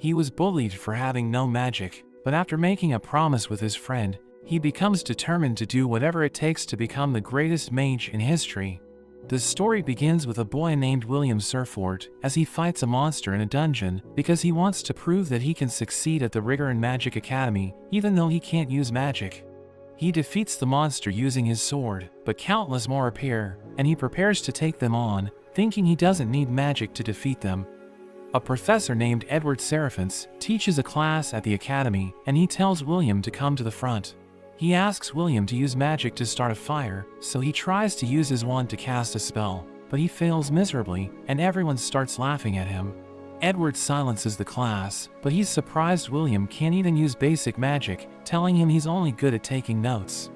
He was bullied for having no magic, but after making a promise with his friend, he becomes determined to do whatever it takes to become the greatest mage in history. The story begins with a boy named William Surfort as he fights a monster in a dungeon because he wants to prove that he can succeed at the Rigor and Magic Academy even though he can't use magic. He defeats the monster using his sword, but countless more appear, and he prepares to take them on, thinking he doesn't need magic to defeat them. A professor named Edward Seraphins teaches a class at the academy, and he tells William to come to the front. He asks William to use magic to start a fire, so he tries to use his wand to cast a spell, but he fails miserably, and everyone starts laughing at him. Edward silences the class, but he's surprised William can't even use basic magic, telling him he's only good at taking notes.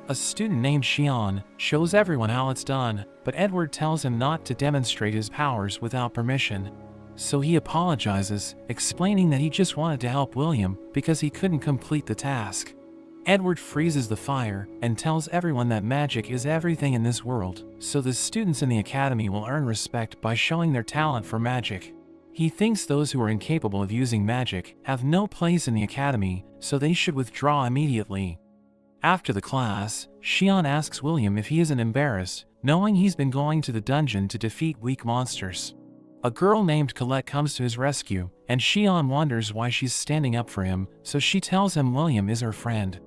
A student named Xian shows everyone how it's done, but Edward tells him not to demonstrate his powers without permission. So he apologizes, explaining that he just wanted to help William because he couldn't complete the task. Edward freezes the fire and tells everyone that magic is everything in this world, so the students in the academy will earn respect by showing their talent for magic. He thinks those who are incapable of using magic have no place in the academy, so they should withdraw immediately. After the class, Xian asks William if he isn't embarrassed, knowing he's been going to the dungeon to defeat weak monsters. A girl named Colette comes to his rescue, and Xian wonders why she's standing up for him, so she tells him William is her friend.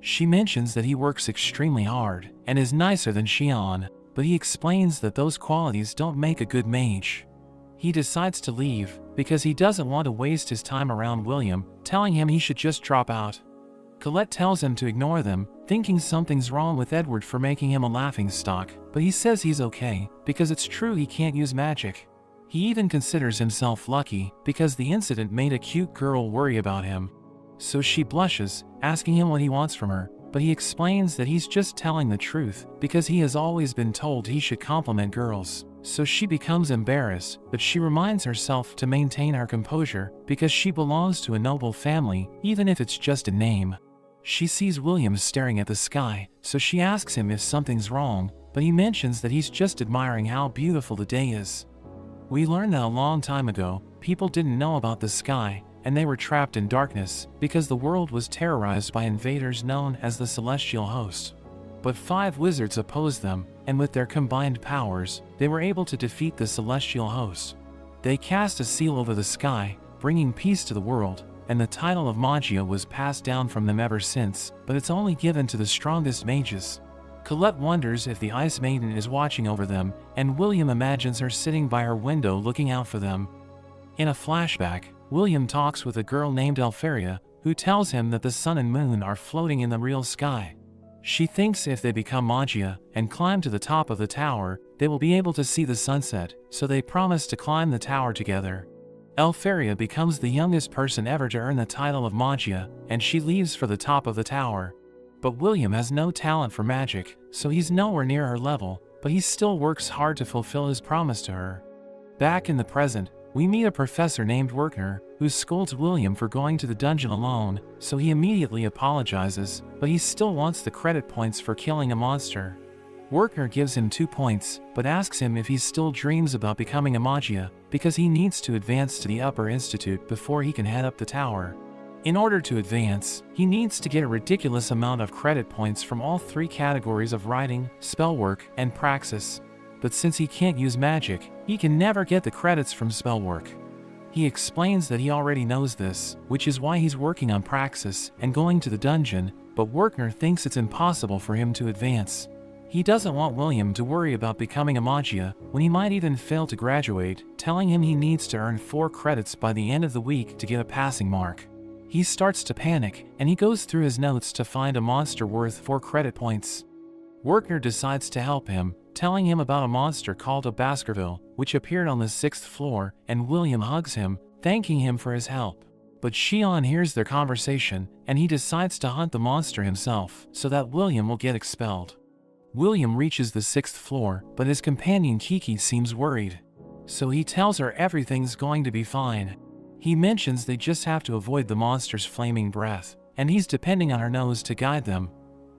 She mentions that he works extremely hard and is nicer than Xian, but he explains that those qualities don't make a good mage. He decides to leave because he doesn't want to waste his time around William, telling him he should just drop out. Colette tells him to ignore them, thinking something's wrong with Edward for making him a laughingstock, but he says he's okay because it's true he can't use magic. He even considers himself lucky because the incident made a cute girl worry about him. So she blushes, asking him what he wants from her, but he explains that he's just telling the truth because he has always been told he should compliment girls. So she becomes embarrassed, but she reminds herself to maintain her composure because she belongs to a noble family, even if it's just a name. She sees William staring at the sky, so she asks him if something's wrong, but he mentions that he's just admiring how beautiful the day is. We learn that a long time ago, people didn't know about the sky, and they were trapped in darkness because the world was terrorized by invaders known as the Celestial Host. But 5 wizards opposed them, and with their combined powers, they were able to defeat the Celestial Host. They cast a seal over the sky, bringing peace to the world, and the title of Magia was passed down from them ever since, but it's only given to the strongest mages. Colette wonders if the Ice Maiden is watching over them, and William imagines her sitting by her window looking out for them. In a flashback, William talks with a girl named Elfaria, who tells him that the sun and moon are floating in the real sky. She thinks if they become Magia and climb to the top of the tower, they will be able to see the sunset, so they promise to climb the tower together. Elfaria becomes the youngest person ever to earn the title of Magia, and she leaves for the top of the tower. But William has no talent for magic, so he's nowhere near her level, but he still works hard to fulfill his promise to her. Back in the present, we meet a professor named Werkner, who scolds William for going to the dungeon alone, so he immediately apologizes, but he still wants the credit points for killing a monster. Werkner gives him 2 points, but asks him if he still dreams about becoming a Magia, because he needs to advance to the Upper Institute before he can head up the tower. In order to advance, he needs to get a ridiculous amount of credit points from all 3 categories of writing, spellwork, and praxis. But since he can't use magic, he can never get the credits from spellwork. He explains that he already knows this, which is why he's working on praxis and going to the dungeon, but Werkner thinks it's impossible for him to advance. He doesn't want William to worry about becoming a Magia when he might even fail to graduate, telling him he needs to earn 4 credits by the end of the week to get a passing mark. He starts to panic, and he goes through his notes to find a monster worth 4 credit points. Werkner decides to help him, telling him about a monster called a Baskerville, which appeared on the 6th floor, and William hugs him, thanking him for his help. But Xian hears their conversation, and he decides to hunt the monster himself, so that William will get expelled. William reaches the 6th floor, but his companion Kiki seems worried. So he tells her everything's going to be fine. He mentions they just have to avoid the monster's flaming breath, and he's depending on her nose to guide them.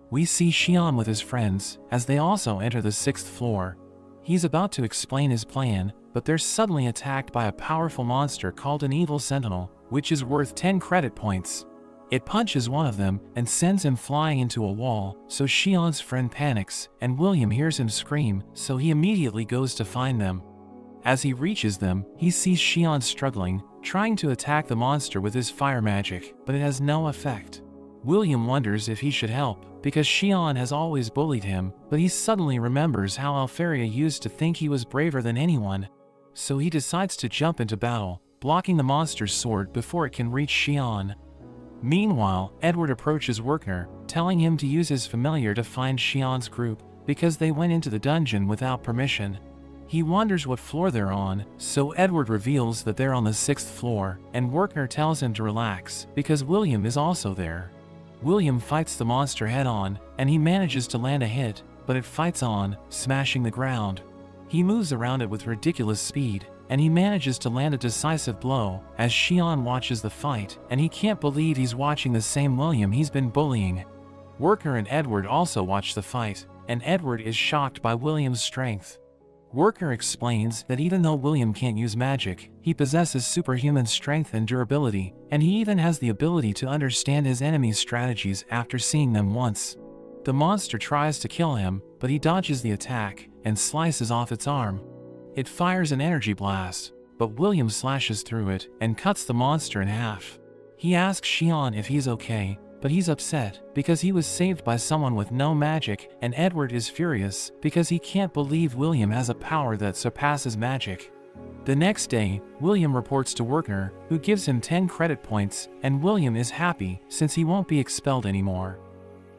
We see Xian with his friends, as they also enter the 6th floor. He's about to explain his plan, but they're suddenly attacked by a powerful monster called an evil sentinel, which is worth 10 credit points. It punches one of them and sends him flying into a wall, so Shion's friend panics, and William hears him scream, so he immediately goes to find them. As he reaches them, he sees Shion struggling, trying to attack the monster with his fire magic, but it has no effect. William wonders if he should help, because Shion has always bullied him, but he suddenly remembers how Alferia used to think he was braver than anyone. So he decides to jump into battle, blocking the monster's sword before it can reach Shion. Meanwhile, Edward approaches Werkner, telling him to use his familiar to find Shion's group, because they went into the dungeon without permission. He wonders what floor they're on, so Edward reveals that they're on the 6th floor, and Werkner tells him to relax, because William is also there. William fights the monster head-on, and he manages to land a hit, but it fights on, smashing the ground. He moves around it with ridiculous speed, and he manages to land a decisive blow, as Shion watches the fight, and he can't believe he's watching the same William he's been bullying. Werkner and Edward also watch the fight, and Edward is shocked by William's strength. Werkner explains that even though William can't use magic, he possesses superhuman strength and durability, and he even has the ability to understand his enemy's strategies after seeing them once. The monster tries to kill him, but he dodges the attack and slices off its arm. It fires an energy blast, but William slashes through it and cuts the monster in half. He asks Shion if he's okay, but he's upset because he was saved by someone with no magic, and Edward is furious because he can't believe William has a power that surpasses magic. The next day, William reports to Werkner, who gives him 10 credit points, and William is happy since he won't be expelled anymore.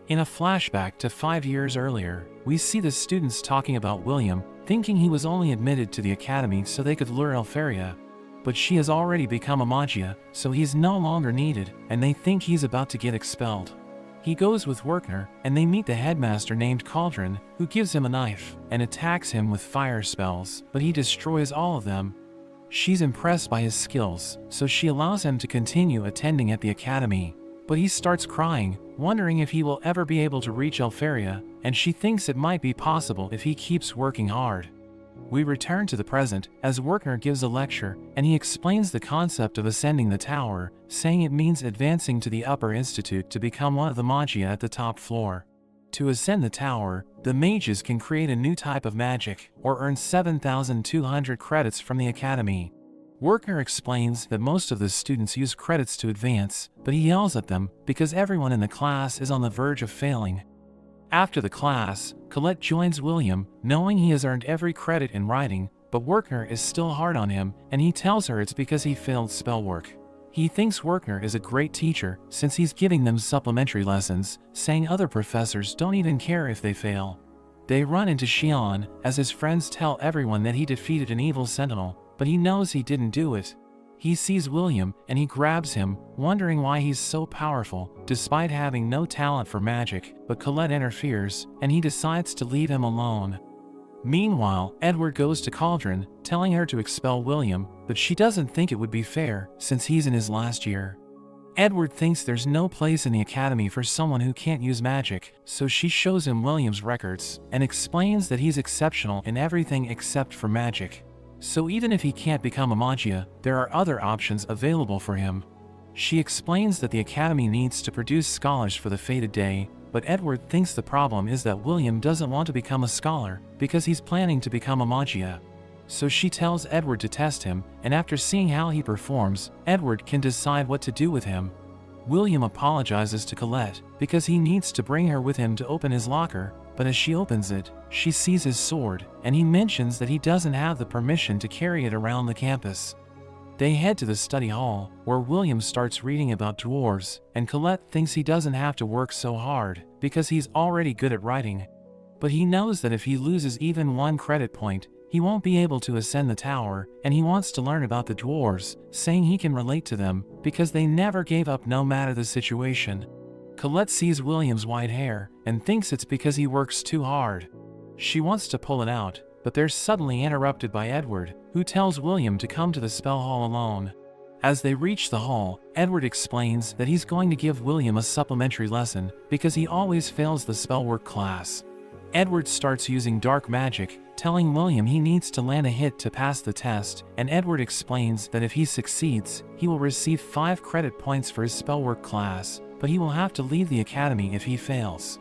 In a flashback to 5 years earlier, we see the students talking about William, thinking he was only admitted to the academy so they could lure Alferia. But she has already become a Magia, so he's no longer needed, and they think he's about to get expelled. He goes with Werkner, and they meet the headmaster named Cauldron, who gives him a knife, and attacks him with fire spells, but he destroys all of them. She's impressed by his skills, so she allows him to continue attending at the academy. But he starts crying, wondering if he will ever be able to reach Alferia, and she thinks it might be possible if he keeps working hard. We return to the present, as Werkner gives a lecture, and he explains the concept of ascending the tower, saying it means advancing to the upper institute to become one of the Magia at the top floor. To ascend the tower, the mages can create a new type of magic, or earn 7,200 credits from the academy. Werkner explains that most of the students use credits to advance, but he yells at them because everyone in the class is on the verge of failing. After the class, Colette joins William, knowing he has earned every credit in writing, but Werkner is still hard on him, and he tells her it's because he failed spell work. He thinks Werkner is a great teacher since he's giving them supplementary lessons, saying other professors don't even care if they fail. They run into Shion, as his friends tell everyone that he defeated an evil sentinel, but he knows he didn't do it. He sees William, and he grabs him, wondering why he's so powerful, despite having no talent for magic, but Colette interferes, and he decides to leave him alone. Meanwhile, Edward goes to Cauldron, telling her to expel William, but she doesn't think it would be fair, since he's in his last year. Edward thinks there's no place in the academy for someone who can't use magic, so she shows him William's records, and explains that he's exceptional in everything except for magic. So even if he can't become a Magia, there are other options available for him. She explains that the academy needs to produce scholars for the fated day, but Edward thinks the problem is that William doesn't want to become a scholar, because he's planning to become a Magia. So she tells Edward to test him, and after seeing how he performs, Edward can decide what to do with him. William apologizes to Colette, because he needs to bring her with him to open his locker, but as she opens it, she sees his sword, and he mentions that he doesn't have the permission to carry it around the campus. They head to the study hall, where William starts reading about dwarves, and Colette thinks he doesn't have to work so hard, because he's already good at writing. But he knows that if he loses even 1 credit point, he won't be able to ascend the tower, and he wants to learn about the dwarves, saying he can relate to them, because they never gave up no matter the situation. Colette sees William's white hair, and thinks it's because he works too hard. She wants to pull it out, but they're suddenly interrupted by Edward, who tells William to come to the spell hall alone. As they reach the hall, Edward explains that he's going to give William a supplementary lesson, because he always fails the spellwork class. Edward starts using dark magic, telling William he needs to land a hit to pass the test, and Edward explains that if he succeeds, he will receive 5 credit points for his spellwork class, but he will have to leave the academy if he fails.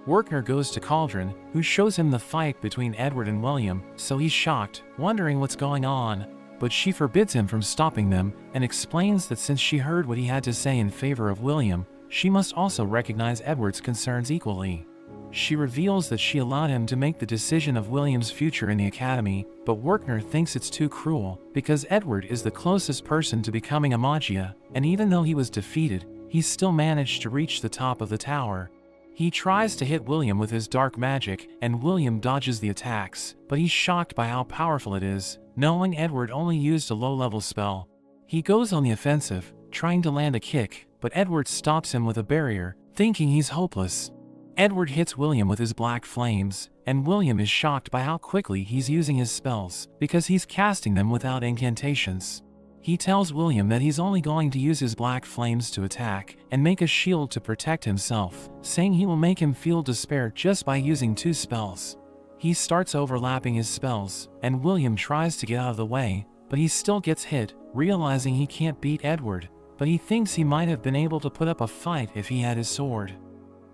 Wertner goes to Cauldron, who shows him the fight between Edward and William, so he's shocked, wondering what's going on. But she forbids him from stopping them, and explains that since she heard what he had to say in favor of William, she must also recognize Edward's concerns equally. She reveals that she allowed him to make the decision of William's future in the academy, but Wertner thinks it's too cruel, because Edward is the closest person to becoming a Magia, and even though he was defeated, he still managed to reach the top of the tower. He tries to hit William with his dark magic, and William dodges the attacks, but he's shocked by how powerful it is, knowing Edward only used a low-level spell. He goes on the offensive, trying to land a kick, but Edward stops him with a barrier, thinking he's hopeless. Edward hits William with his black flames, and William is shocked by how quickly he's using his spells, because he's casting them without incantations. He tells William that he's only going to use his black flames to attack, and make a shield to protect himself, saying he will make him feel despair just by using 2 spells. He starts overlapping his spells, and William tries to get out of the way, but he still gets hit, realizing he can't beat Edward, but he thinks he might have been able to put up a fight if he had his sword.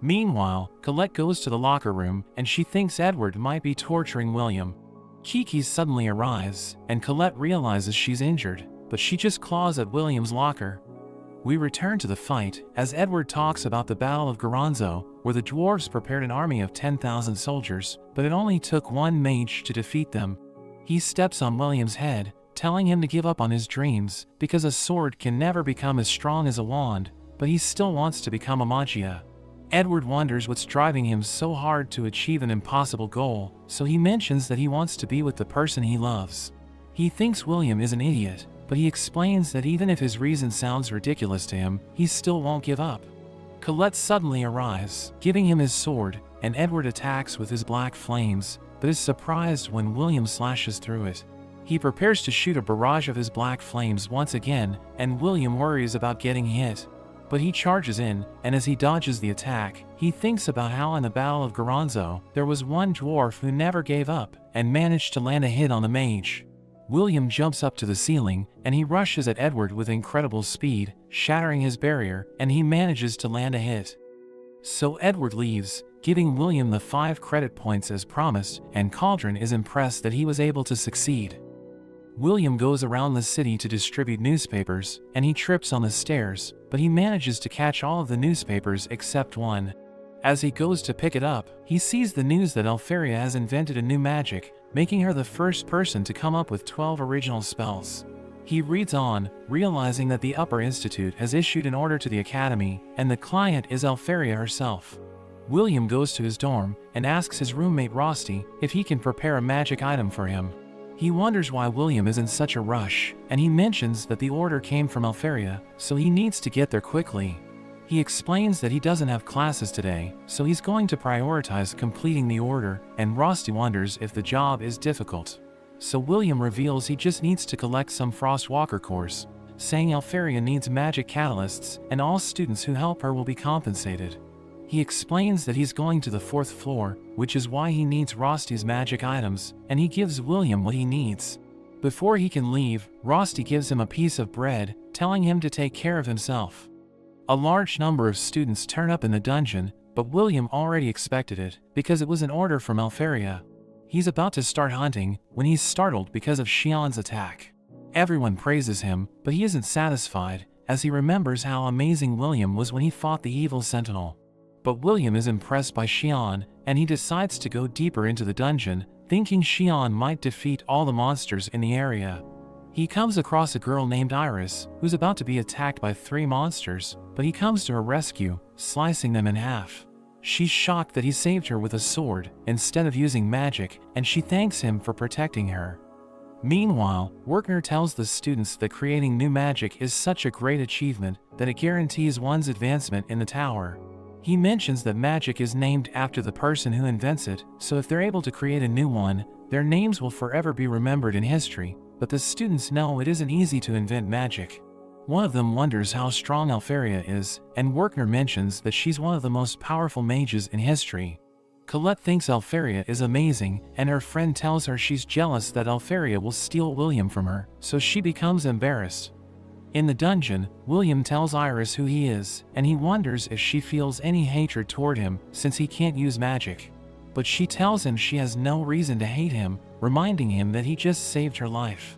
Meanwhile, Colette goes to the locker room, and she thinks Edward might be torturing William. Kiki suddenly arrives, and Colette realizes she's injured, but she just claws at William's locker. We return to the fight, as Edward talks about the Battle of Goronzo, where the dwarves prepared an army of 10,000 soldiers, but it only took 1 mage to defeat them. He steps on William's head, telling him to give up on his dreams, because a sword can never become as strong as a wand, but he still wants to become a Magia. Edward wonders what's driving him so hard to achieve an impossible goal, so he mentions that he wants to be with the person he loves. He thinks William is an idiot, but he explains that even if his reason sounds ridiculous to him, he still won't give up. Colette suddenly arrives, giving him his sword, and Edward attacks with his black flames, but is surprised when William slashes through it. He prepares to shoot a barrage of his black flames once again, and William worries about getting hit. But he charges in, and as he dodges the attack, he thinks about how in the Battle of Goronzo, there was one dwarf who never gave up, and managed to land a hit on the mage. William jumps up to the ceiling, and he rushes at Edward with incredible speed, shattering his barrier, and he manages to land a hit. So Edward leaves, giving William the 5 credit points as promised, and Cauldron is impressed that he was able to succeed. William goes around the city to distribute newspapers, and he trips on the stairs, but he manages to catch all of the newspapers except one. As he goes to pick it up, he sees the news that Alferia has invented a new magic, making her the first person to come up with 12 original spells. He reads on, realizing that the Upper Institute has issued an order to the Academy, and the client is Alferia herself. William goes to his dorm, and asks his roommate Rosti if he can prepare a magic item for him. He wonders why William is in such a rush, and he mentions that the order came from Alferia, so he needs to get there quickly. He explains that he doesn't have classes today, so he's going to prioritize completing the order, and Rosti wonders if the job is difficult. So William reveals he just needs to collect some Frostwalker cores, saying Alferia needs magic catalysts, and all students who help her will be compensated. He explains that he's going to the 4th floor, which is why he needs Rosti's magic items, and he gives William what he needs. Before he can leave, Rosti gives him a piece of bread, telling him to take care of himself. A large number of students turn up in the dungeon, but William already expected it, because it was an order from Alferia. He's about to start hunting, when he's startled because of Xian's attack. Everyone praises him, but he isn't satisfied, as he remembers how amazing William was when he fought the evil sentinel. But William is impressed by Xian, and he decides to go deeper into the dungeon, thinking Xian might defeat all the monsters in the area. He comes across a girl named Iris, who's about to be attacked by 3 monsters, but he comes to her rescue, slicing them in half. She's shocked that he saved her with a sword, instead of using magic, and she thanks him for protecting her. Meanwhile, Wertner tells the students that creating new magic is such a great achievement that it guarantees one's advancement in the tower. He mentions that magic is named after the person who invents it, so if they're able to create a new one, their names will forever be remembered in history, but the students know it isn't easy to invent magic. One of them wonders how strong Alferia is, and Wertner mentions that she's one of the most powerful mages in history. Colette thinks Elpharia is amazing, and her friend tells her she's jealous that Elpharia will steal William from her, so she becomes embarrassed. In the dungeon, William tells Iris who he is, and he wonders if she feels any hatred toward him since he can't use magic. But she tells him she has no reason to hate him, reminding him that he just saved her life.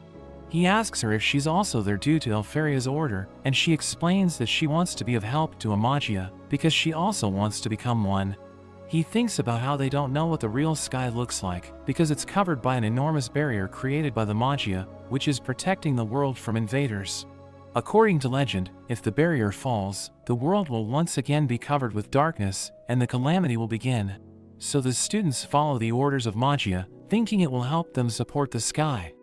He asks her if she's also there due to Elpharia's order, and she explains that she wants to be of help to Amagia, because she also wants to become one. He thinks about how they don't know what the real sky looks like, because it's covered by an enormous barrier created by the Magia, which is protecting the world from invaders. According to legend, if the barrier falls, the world will once again be covered with darkness, and the calamity will begin. So the students follow the orders of Magia, thinking it will help them support the sky.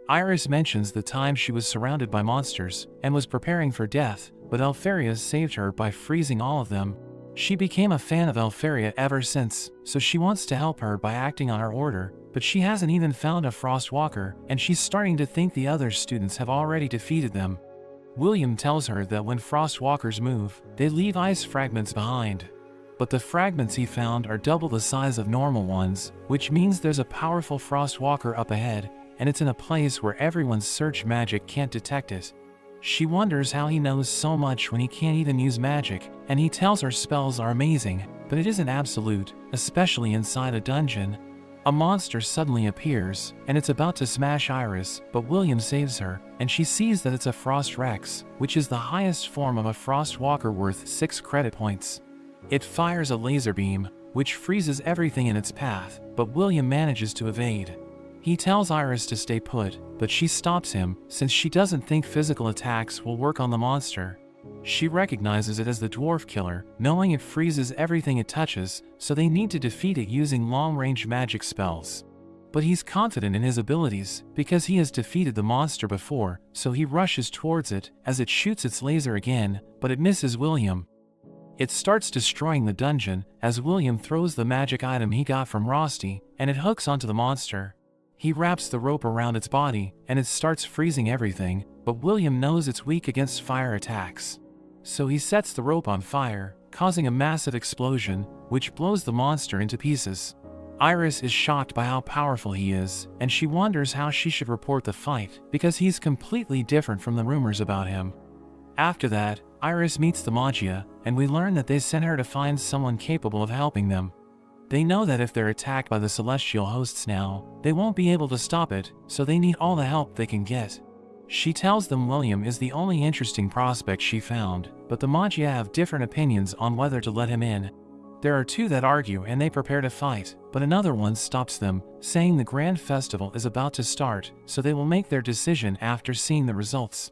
Iris mentions the time she was surrounded by monsters, and was preparing for death, but Elpharia saved her by freezing all of them. She became a fan of Elpharia ever since, so she wants to help her by acting on her order, but she hasn't even found a Frostwalker, and she's starting to think the other students have already defeated them. William tells her that when Frostwalkers move, they leave ice fragments behind. But the fragments he found are double the size of normal ones, which means there's a powerful Frostwalker up ahead, and it's in a place where everyone's search magic can't detect it. She wonders how he knows so much when he can't even use magic, and he tells her spells are amazing, but it isn't absolute, especially inside a dungeon. A monster suddenly appears, and it's about to smash Iris, but William saves her, and she sees that it's a Frost Rex, which is the highest form of a Frostwalker worth 6 credit points. It fires a laser beam, which freezes everything in its path, but William manages to evade. He tells Iris to stay put, but she stops him, since she doesn't think physical attacks will work on the monster. She recognizes it as the Dwarf Killer, knowing it freezes everything it touches, so they need to defeat it using long-range magic spells. But he's confident in his abilities, because he has defeated the monster before, so he rushes towards it, as it shoots its laser again, but it misses William. It starts destroying the dungeon, as William throws the magic item he got from Rosti, and it hooks onto the monster. He wraps the rope around its body, and it starts freezing everything, but William knows it's weak against fire attacks. So he sets the rope on fire, causing a massive explosion, which blows the monster into pieces. Iris is shocked by how powerful he is, and she wonders how she should report the fight, because he's completely different from the rumors about him. After that, Iris meets the Magia, and we learn that they sent her to find someone capable of helping them. They know that if they're attacked by the celestial hosts now, they won't be able to stop it, so they need all the help they can get. She tells them William is the only interesting prospect she found, but the Magia have different opinions on whether to let him in. There are 2 that argue and they prepare to fight, but another one stops them, saying the Grand Festival is about to start, so they will make their decision after seeing the results.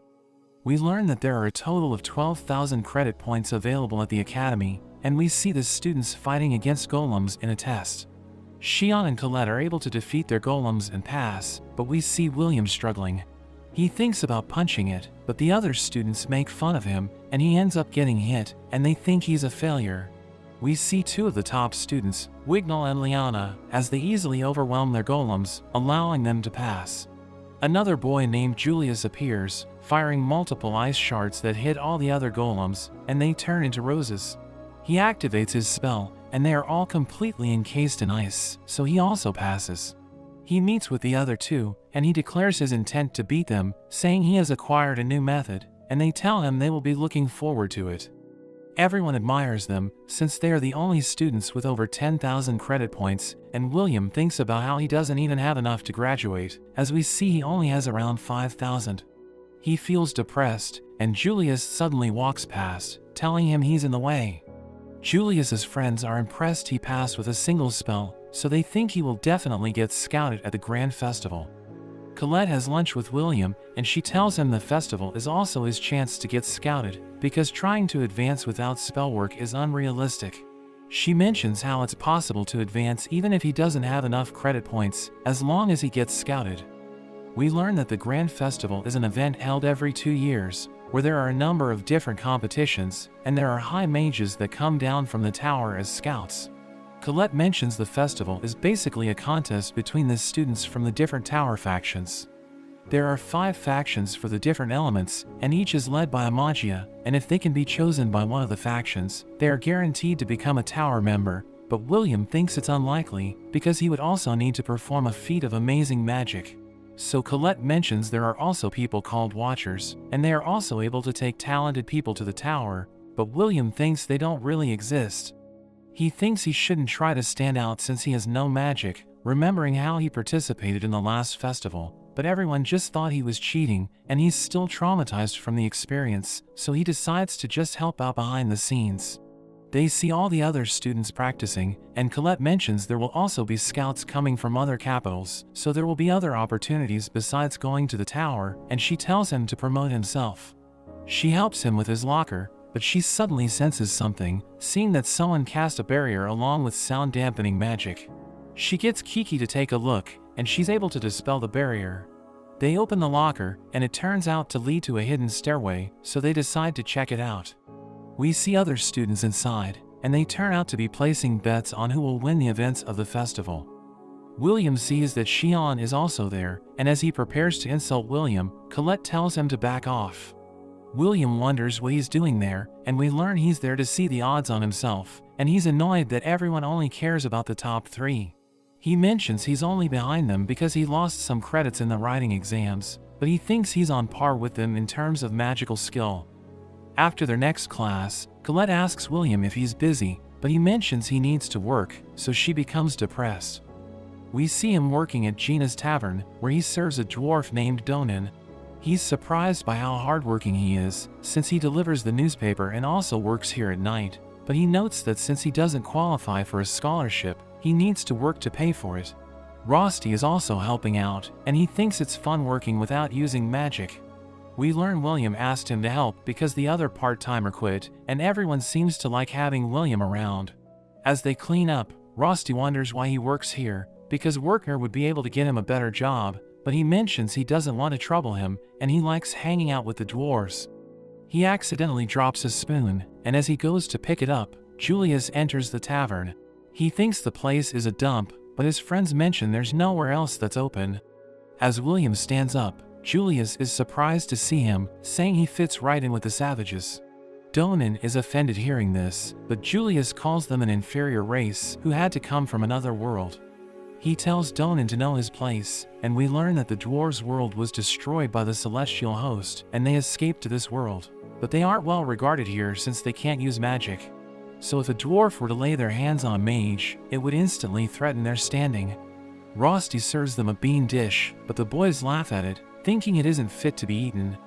We learn that there are a total of 12,000 credit points available at the Academy, and we see the students fighting against golems in a test. Shion and Colette are able to defeat their golems and pass, but we see William struggling. He thinks about punching it, but the other students make fun of him, and he ends up getting hit, and they think he's a failure. We see 2 of the top students, Wignall and Liana, as they easily overwhelm their golems, allowing them to pass. Another boy named Julius appears, firing multiple ice shards that hit all the other golems, and they turn into roses. He activates his spell, and they are all completely encased in ice, so he also passes. He meets with the other 2, and he declares his intent to beat them, saying he has acquired a new method, and they tell him they will be looking forward to it. Everyone admires them, since they are the only students with over 10,000 credit points, and William thinks about how he doesn't even have enough to graduate, as we see he only has around 5,000. He feels depressed, and Julius suddenly walks past, telling him he's in the way. Julius's friends are impressed he passed with a single spell, so they think he will definitely get scouted at the Grand Festival. Colette has lunch with William, and she tells him the festival is also his chance to get scouted, because trying to advance without spell work is unrealistic. She mentions how it's possible to advance even if he doesn't have enough credit points, as long as he gets scouted. We learn that the Grand Festival is an event held every 2 years, where there are a number of different competitions, and there are high mages that come down from the tower as scouts. Colette mentions the festival is basically a contest between the students from the different tower factions. There are 5 factions for the different elements, and each is led by a Magia, and if they can be chosen by one of the factions, they are guaranteed to become a tower member, but William thinks it's unlikely because he would also need to perform a feat of amazing magic. So Colette mentions there are also people called Watchers, and they are also able to take talented people to the tower, but William thinks they don't really exist. He thinks he shouldn't try to stand out since he has no magic, remembering how he participated in the last festival, but everyone just thought he was cheating, and he's still traumatized from the experience, so he decides to just help out behind the scenes. They see all the other students practicing, and Colette mentions there will also be scouts coming from other capitals, so there will be other opportunities besides going to the tower, and she tells him to promote himself. She helps him with his locker, but she suddenly senses something, seeing that someone cast a barrier along with sound-dampening magic. She gets Kiki to take a look, and she's able to dispel the barrier. They open the locker, and it turns out to lead to a hidden stairway, so they decide to check it out. We see other students inside, and they turn out to be placing bets on who will win the events of the festival. William sees that Xian is also there, and as he prepares to insult William, Colette tells him to back off. William wonders what he's doing there, and we learn he's there to see the odds on himself, and he's annoyed that everyone only cares about the top 3. He mentions he's only behind them because he lost some credits in the writing exams, but he thinks he's on par with them in terms of magical skill. After their next class, Colette asks William if he's busy, but he mentions he needs to work, so she becomes depressed. We see him working at Gina's tavern, where he serves a dwarf named Donan. He's surprised by how hardworking he is, since he delivers the newspaper and also works here at night, but he notes that since he doesn't qualify for a scholarship, he needs to work to pay for it. Rosti is also helping out, and he thinks it's fun working without using magic. We learn William asked him to help because the other part-timer quit, and everyone seems to like having William around. As they clean up, Rosti wonders why he works here, because Worker would be able to get him a better job, but he mentions he doesn't want to trouble him, and he likes hanging out with the dwarves. He accidentally drops his spoon, and as he goes to pick it up, Julius enters the tavern. He thinks the place is a dump, but his friends mention there's nowhere else that's open. As William stands up, Julius is surprised to see him, saying he fits right in with the savages. Donan is offended hearing this, but Julius calls them an inferior race who had to come from another world. He tells Donan to know his place, and we learn that the dwarves' world was destroyed by the celestial host, and they escaped to this world. But they aren't well regarded here since they can't use magic. So if a dwarf were to lay their hands on a mage, it would instantly threaten their standing. Rosti serves them a bean dish, but the boys laugh at it, thinking it isn't fit to be eaten.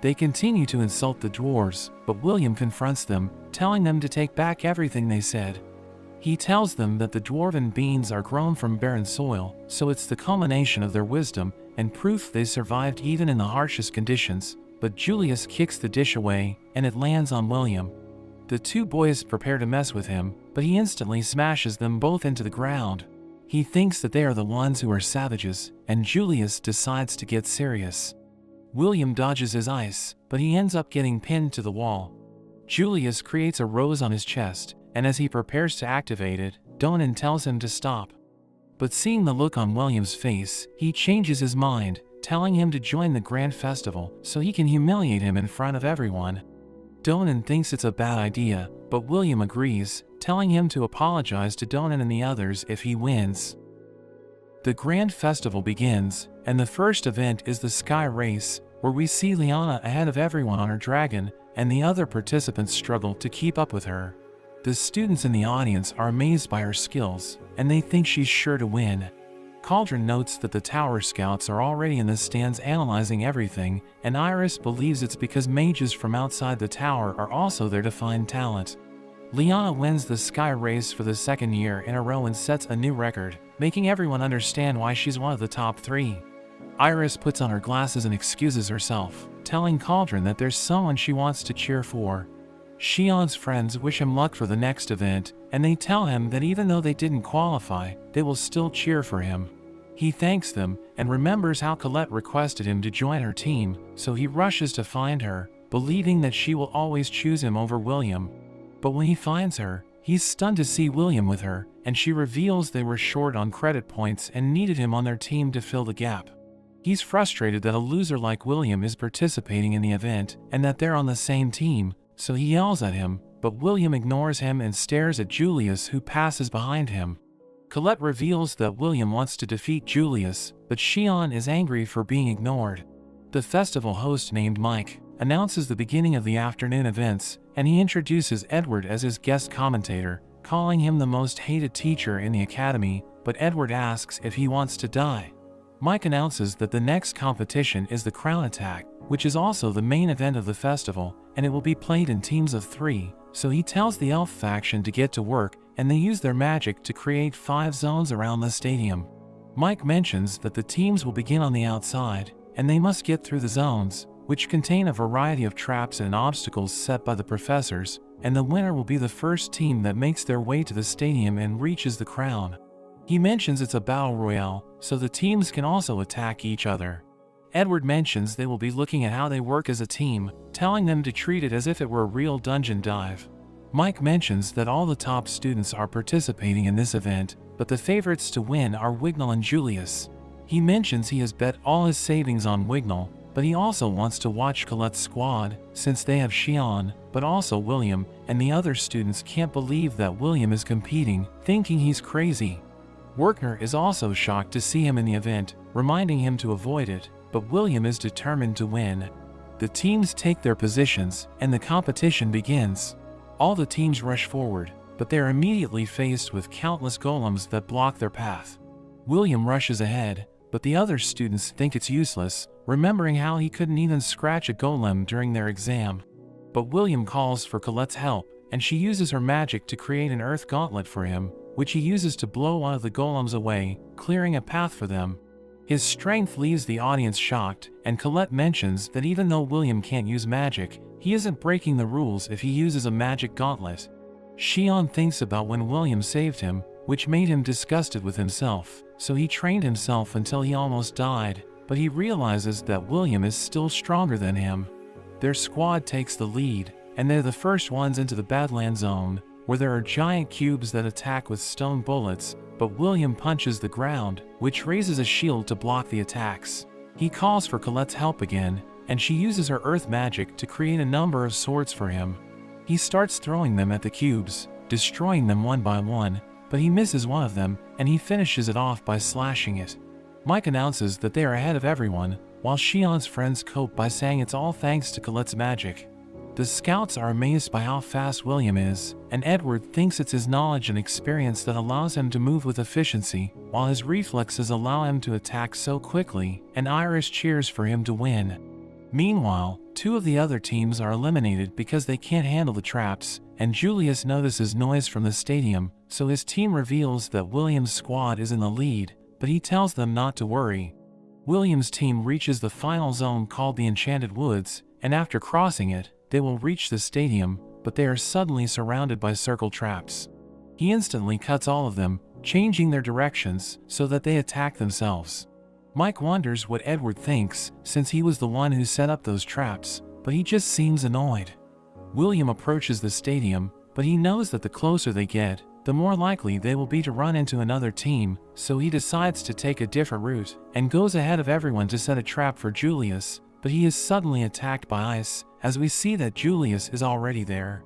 They continue to insult the dwarves, but William confronts them, telling them to take back everything they said. He tells them that the dwarven beans are grown from barren soil, so it's the culmination of their wisdom and proof they survived even in the harshest conditions, but Julius kicks the dish away, and it lands on William. The two boys prepare to mess with him, but he instantly smashes them both into the ground. He thinks that they are the ones who are savages, and Julius decides to get serious. William dodges his ice, but he ends up getting pinned to the wall. Julius creates a rose on his chest, and as he prepares to activate it, Donan tells him to stop. But seeing the look on William's face, he changes his mind, telling him to join the grand festival so he can humiliate him in front of everyone. Donan thinks it's a bad idea, but William agrees, telling him to apologize to Donan and the others if he wins. The grand festival begins, and the first event is the Sky Race, where we see Liana ahead of everyone on her dragon, and the other participants struggle to keep up with her. The students in the audience are amazed by her skills, and they think she's sure to win. Cauldron notes that the Tower Scouts are already in the stands analyzing everything, and Iris believes it's because mages from outside the tower are also there to find talent. Liana wins the Sky Race for the second year in a row and sets a new record, making everyone understand why she's one of the top 3. Iris puts on her glasses and excuses herself, telling Cauldron that there's someone she wants to cheer for. Xian's friends wish him luck for the next event, and they tell him that even though they didn't qualify, they will still cheer for him. He thanks them, and remembers how Colette requested him to join her team, so he rushes to find her, believing that she will always choose him over William. But when he finds her, he's stunned to see William with her, and she reveals they were short on credit points and needed him on their team to fill the gap. He's frustrated that a loser like William is participating in the event, and that they're on the same team, so he yells at him, but William ignores him and stares at Julius, who passes behind him. Colette reveals that William wants to defeat Julius, but Shion is angry for being ignored. The festival host, named Mike, announces the beginning of the afternoon events, and he introduces Edward as his guest commentator, calling him the most hated teacher in the academy, but Edward asks if he wants to die. Mike announces that the next competition is the crown attack, which is also the main event of the festival, and it will be played in teams of 3, so he tells the elf faction to get to work, and they use their magic to create 5 zones around the stadium. Mike mentions that the teams will begin on the outside, and they must get through the zones, which contain a variety of traps and obstacles set by the professors, and the winner will be the first team that makes their way to the stadium and reaches the crown. He mentions it's a battle royale, so the teams can also attack each other. Edward mentions they will be looking at how they work as a team, telling them to treat it as if it were a real dungeon dive. Mike mentions that all the top students are participating in this event, but the favorites to win are Wignall and Julius. He mentions he has bet all his savings on Wignall, but he also wants to watch Colette's squad, since they have Shion, but also William, and the other students can't believe that William is competing, thinking he's crazy. Werner is also shocked to see him in the event, reminding him to avoid it, but William is determined to win. The teams take their positions, and the competition begins. All the teams rush forward, but they are immediately faced with countless golems that block their path. William rushes ahead, but the other students think it's useless, remembering how he couldn't even scratch a golem during their exam. But William calls for Colette's help, and she uses her magic to create an earth gauntlet for him, which he uses to blow one of the golems away, clearing a path for them. His strength leaves the audience shocked, and Colette mentions that even though William can't use magic, he isn't breaking the rules if he uses a magic gauntlet. Shion thinks about when William saved him, which made him disgusted with himself, so he trained himself until he almost died, but he realizes that William is still stronger than him. Their squad takes the lead, and they're the first ones into the Badland Zone, where there are giant cubes that attack with stone bullets, but William punches the ground, which raises a shield to block the attacks. He calls for Colette's help again, and she uses her earth magic to create a number of swords for him. He starts throwing them at the cubes, destroying them one by one, but he misses one of them, and he finishes it off by slashing it. Mike announces that they are ahead of everyone, while Shion's friends cope by saying it's all thanks to Colette's magic. The scouts are amazed by how fast William is, and Edward thinks it's his knowledge and experience that allows him to move with efficiency, while his reflexes allow him to attack so quickly, and Iris cheers for him to win. Meanwhile, 2 of the other teams are eliminated because they can't handle the traps, and Julius notices noise from the stadium, so his team reveals that William's squad is in the lead, but he tells them not to worry. William's team reaches the final zone called the Enchanted Woods, and after crossing it, they will reach the stadium, but they are suddenly surrounded by circle traps. He instantly cuts all of them, changing their directions so that they attack themselves. Mike wonders what Edward thinks, since he was the one who set up those traps, but he just seems annoyed. William approaches the stadium, but he knows that the closer they get, the more likely they will be to run into another team, so he decides to take a different route, and goes ahead of everyone to set a trap for Julius, but he is suddenly attacked by ice, as we see that Julius is already there.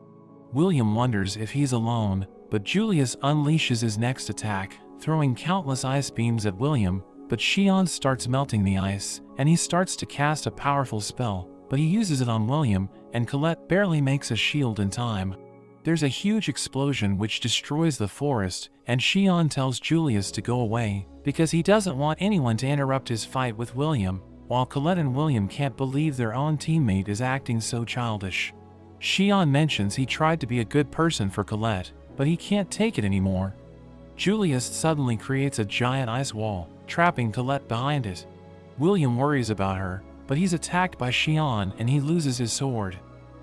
William wonders if he's alone, but Julius unleashes his next attack, throwing countless ice beams at William, but Shion starts melting the ice, and he starts to cast a powerful spell, but he uses it on William, and Colette barely makes a shield in time. There's a huge explosion which destroys the forest, and Shion tells Julius to go away, because he doesn't want anyone to interrupt his fight with William, while Colette and William can't believe their own teammate is acting so childish. Shion mentions he tried to be a good person for Colette, but he can't take it anymore. Julius suddenly creates a giant ice wall, trapping Colette behind it. William worries about her, but he's attacked by Shion and he loses his sword.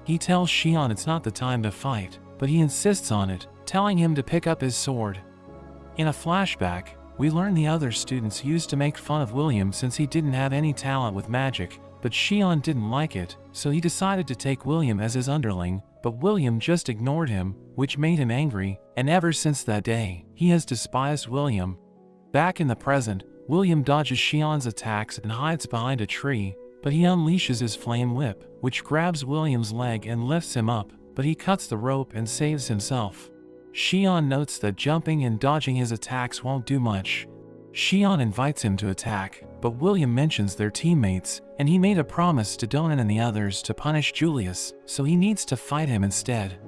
He tells Shion it's not the time to fight, but he insists on it, telling him to pick up his sword. In a flashback, we learn the other students used to make fun of William since he didn't have any talent with magic, but Shion didn't like it, so he decided to take William as his underling, but William just ignored him, which made him angry, and ever since that day, he has despised William. Back in the present, William dodges Shion's attacks and hides behind a tree, but he unleashes his flame whip, which grabs William's leg and lifts him up, but he cuts the rope and saves himself. Xian notes that jumping and dodging his attacks won't do much. Xian invites him to attack, but William mentions they're teammates, and he made a promise to Donan and the others to punish Julius, so he needs to fight him instead.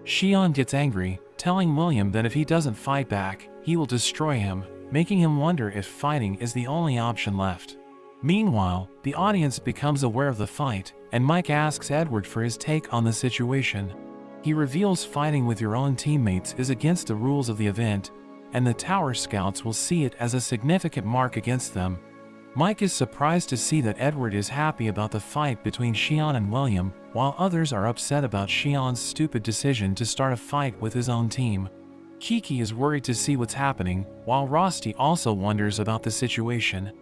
Xian gets angry, telling William that if he doesn't fight back, he will destroy him, making him wonder if fighting is the only option left. Meanwhile, the audience becomes aware of the fight, and Mike asks Edward for his take on the situation. He reveals fighting with your own teammates is against the rules of the event, and the Tower Scouts will see it as a significant mark against them. Mike is surprised to see that Edward is happy about the fight between Xian and William, while others are upset about Xian's stupid decision to start a fight with his own team. Kiki is worried to see what's happening, while Rosti also wonders about the situation.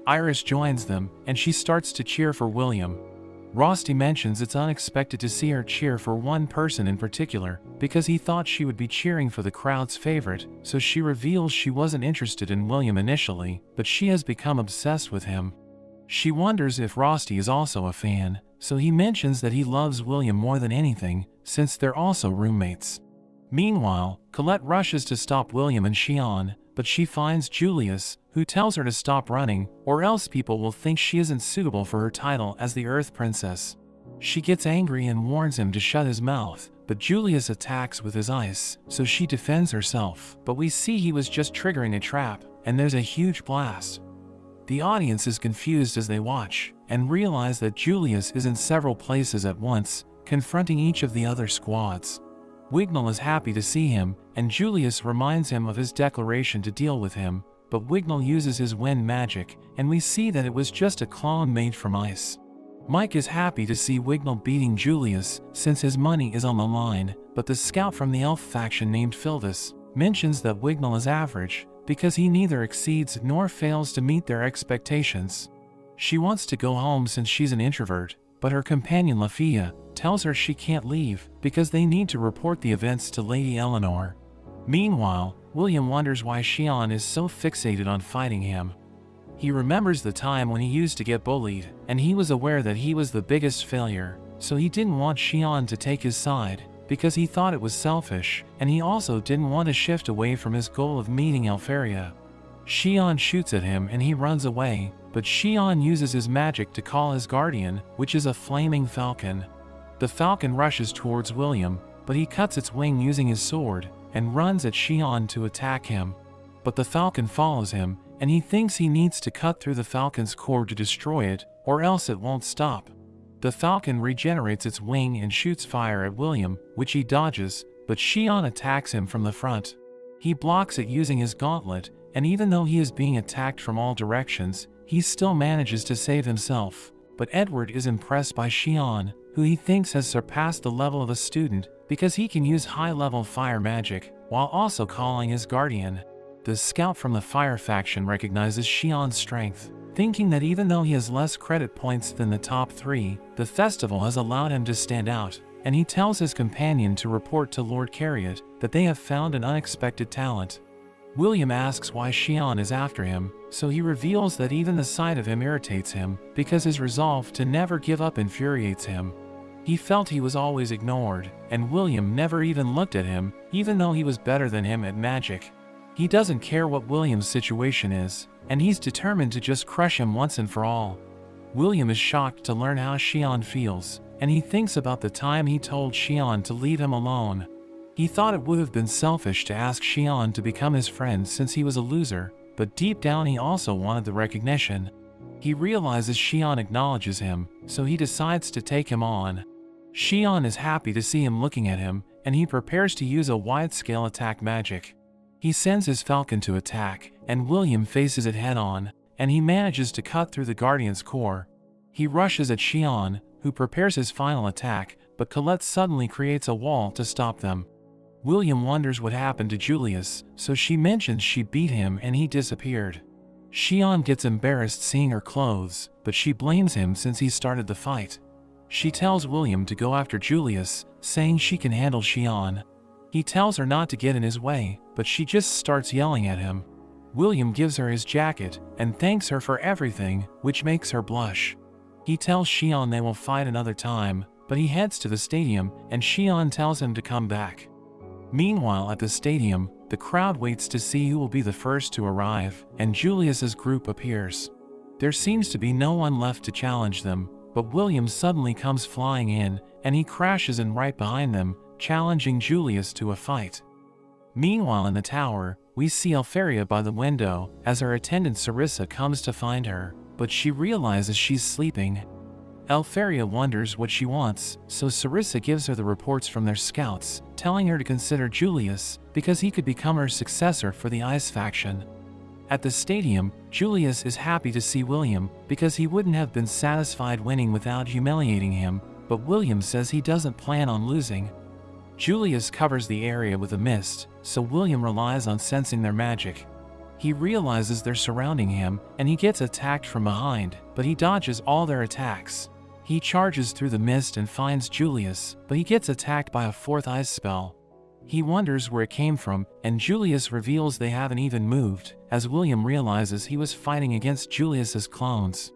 Iris joins them, and she starts to cheer for William. Rosti mentions it's unexpected to see her cheer for one person in particular, because he thought she would be cheering for the crowd's favorite, so she reveals she wasn't interested in William initially, but she has become obsessed with him. She wonders if Rosti is also a fan, so he mentions that he loves William more than anything, since they're also roommates. Meanwhile, Colette rushes to stop William and Xian, but she finds Julius, who tells her to stop running, or else people will think she isn't suitable for her title as the Earth Princess. She gets angry and warns him to shut his mouth, but Julius attacks with his ice, so she defends herself, but we see he was just triggering a trap, and there's a huge blast. The audience is confused as they watch, and realize that Julius is in several places at once, confronting each of the other squads. Wignall is happy to see him, and Julius reminds him of his declaration to deal with him, but Wignall uses his wind magic, and we see that it was just a clone made from ice. Mike is happy to see Wignall beating Julius, since his money is on the line, but the scout from the elf faction named Phildus mentions that Wignall is average, because he neither exceeds nor fails to meet their expectations. She wants to go home since she's an introvert, but her companion Lafia tells her she can't leave, because they need to report the events to Lady Eleanor. Meanwhile, William wonders why Xian is so fixated on fighting him. He remembers the time when he used to get bullied, and he was aware that he was the biggest failure, so he didn't want Xian to take his side, because he thought it was selfish, and he also didn't want to shift away from his goal of meeting Elfaria. Xian shoots at him and he runs away, but Xian uses his magic to call his guardian, which is a flaming falcon. The falcon rushes towards William, but he cuts its wing using his sword, and runs at Xian to attack him. But the falcon follows him, and he thinks he needs to cut through the falcon's core to destroy it, or else it won't stop. The falcon regenerates its wing and shoots fire at William, which he dodges, but Xian attacks him from the front. He blocks it using his gauntlet, and even though he is being attacked from all directions, he still manages to save himself. But Edward is impressed by Xian, who he thinks has surpassed the level of a student, because he can use high-level fire magic, while also calling his guardian. The scout from the fire faction recognizes Xian's strength, thinking that even though he has less credit points than the top 3, the festival has allowed him to stand out, and he tells his companion to report to Lord Cariot that they have found an unexpected talent. William asks why Xian is after him, so he reveals that even the sight of him irritates him, because his resolve to never give up infuriates him. He felt he was always ignored, and William never even looked at him, even though he was better than him at magic. He doesn't care what William's situation is, and he's determined to just crush him once and for all. William is shocked to learn how Xian feels, and he thinks about the time he told Xian to leave him alone. He thought it would have been selfish to ask Xian to become his friend since he was a loser, but deep down he also wanted the recognition. He realizes Xian acknowledges him, so he decides to take him on. Xian is happy to see him looking at him, and he prepares to use a wide-scale attack magic. He sends his falcon to attack, and William faces it head-on, and he manages to cut through the Guardian's core. He rushes at Xian, who prepares his final attack, but Colette suddenly creates a wall to stop them. William wonders what happened to Julius, so she mentions she beat him and he disappeared. Xian gets embarrassed seeing her clothes, but she blames him since he started the fight. She tells William to go after Julius, saying she can handle Xian. He tells her not to get in his way, but she just starts yelling at him. William gives her his jacket, and thanks her for everything, which makes her blush. He tells Xian they will fight another time, but he heads to the stadium and Xian tells him to come back. Meanwhile at the stadium, the crowd waits to see who will be the first to arrive, and Julius's group appears. There seems to be no one left to challenge them, but William suddenly comes flying in, and he crashes in right behind them, challenging Julius to a fight. Meanwhile in the tower, we see Alferia by the window, as her attendant Sarissa comes to find her, but she realizes she's sleeping. Alferia wonders what she wants, so Sarissa gives her the reports from their scouts, telling her to consider Julius, because he could become her successor for the Ice faction. At the stadium, Julius is happy to see William, because he wouldn't have been satisfied winning without humiliating him, but William says he doesn't plan on losing. Julius covers the area with a mist, so William relies on sensing their magic. He realizes they're surrounding him, and he gets attacked from behind, but he dodges all their attacks. He charges through the mist and finds Julius, but he gets attacked by a fourth ice spell. He wonders where it came from, and Julius reveals they haven't even moved, as William realizes he was fighting against Julius's clones.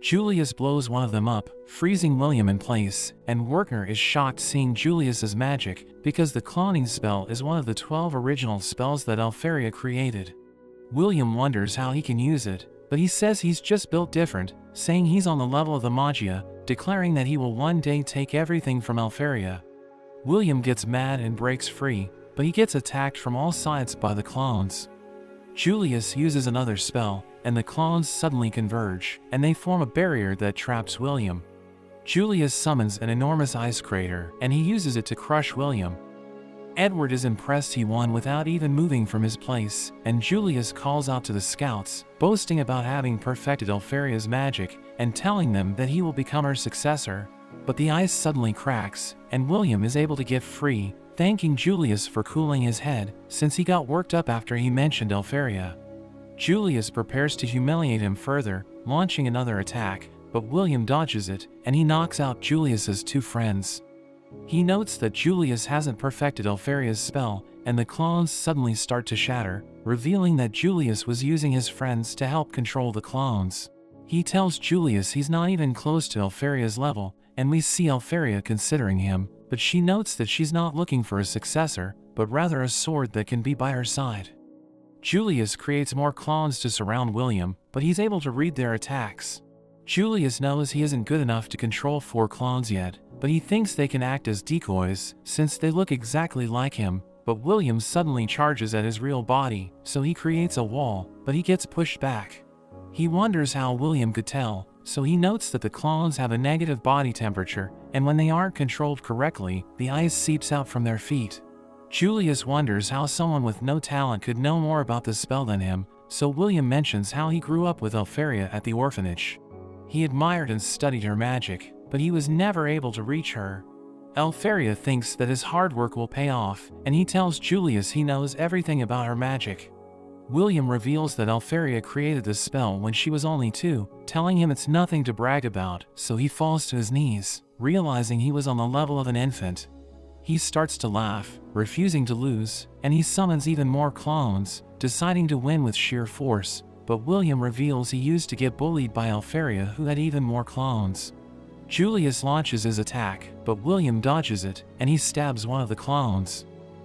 Julius blows one of them up, freezing William in place, and Werner is shocked seeing Julius's magic, because the cloning spell is one of the 12 original spells that Alferia created. William wonders how he can use it, but he says he's just built different, saying he's on the level of the Magia, declaring that he will one day take everything from Alferia. William gets mad and breaks free, but he gets attacked from all sides by the clones. Julius uses another spell, and the clones suddenly converge, and they form a barrier that traps William. Julius summons an enormous ice crater, and he uses it to crush William. Edward is impressed he won without even moving from his place, and Julius calls out to the scouts, boasting about having perfected Alferia's magic, and telling them that he will become her successor. But the ice suddenly cracks, and William is able to get free, thanking Julius for cooling his head, since he got worked up after he mentioned Alferia. Julius prepares to humiliate him further, launching another attack, but William dodges it, and he knocks out Julius's two friends. He notes that Julius hasn't perfected Alferia's spell, and the clones suddenly start to shatter, revealing that Julius was using his friends to help control the clones. He tells Julius he's not even close to Alferia's level, and we see Alferia considering him, but she notes that she's not looking for a successor, but rather a sword that can be by her side. Julius creates more clones to surround William, but he's able to read their attacks. Julius knows he isn't good enough to control 4 clones yet, but he thinks they can act as decoys, since they look exactly like him, but William suddenly charges at his real body, so he creates a wall, but he gets pushed back. He wonders how William could tell, so he notes that the clones have a negative body temperature, and when they aren't controlled correctly, the ice seeps out from their feet. Julius wonders how someone with no talent could know more about the spell than him, so William mentions how he grew up with Alferia at the orphanage. He admired and studied her magic, but he was never able to reach her. Alferia thinks that his hard work will pay off, and he tells Julius he knows everything about her magic. William reveals that Alferia created the spell when she was only 2, telling him it's nothing to brag about, so he falls to his knees, realizing he was on the level of an infant. He starts to laugh, refusing to lose, and he summons even more clones, deciding to win with sheer force, but William reveals he used to get bullied by Alferia, who had even more clones. Julius launches his attack, but William dodges it, and he stabs one of the clones.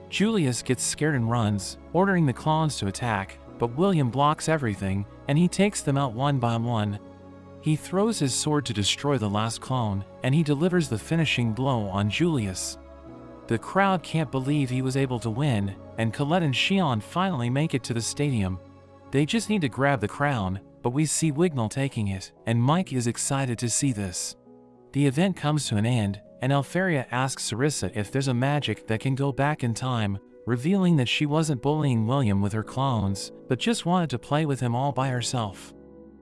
Julius gets scared and runs, ordering the clones to attack, but William blocks everything, and he takes them out one by one. He throws his sword to destroy the last clone, and he delivers the finishing blow on Julius. The crowd can't believe he was able to win, and Colette and Xian finally make it to the stadium. They just need to grab the crown, but we see Wignall taking it, and Mike is excited to see this. The event comes to an end, and Alferia asks Sarissa if there's a magic that can go back in time, revealing that she wasn't bullying William with her clones, but just wanted to play with him all by herself.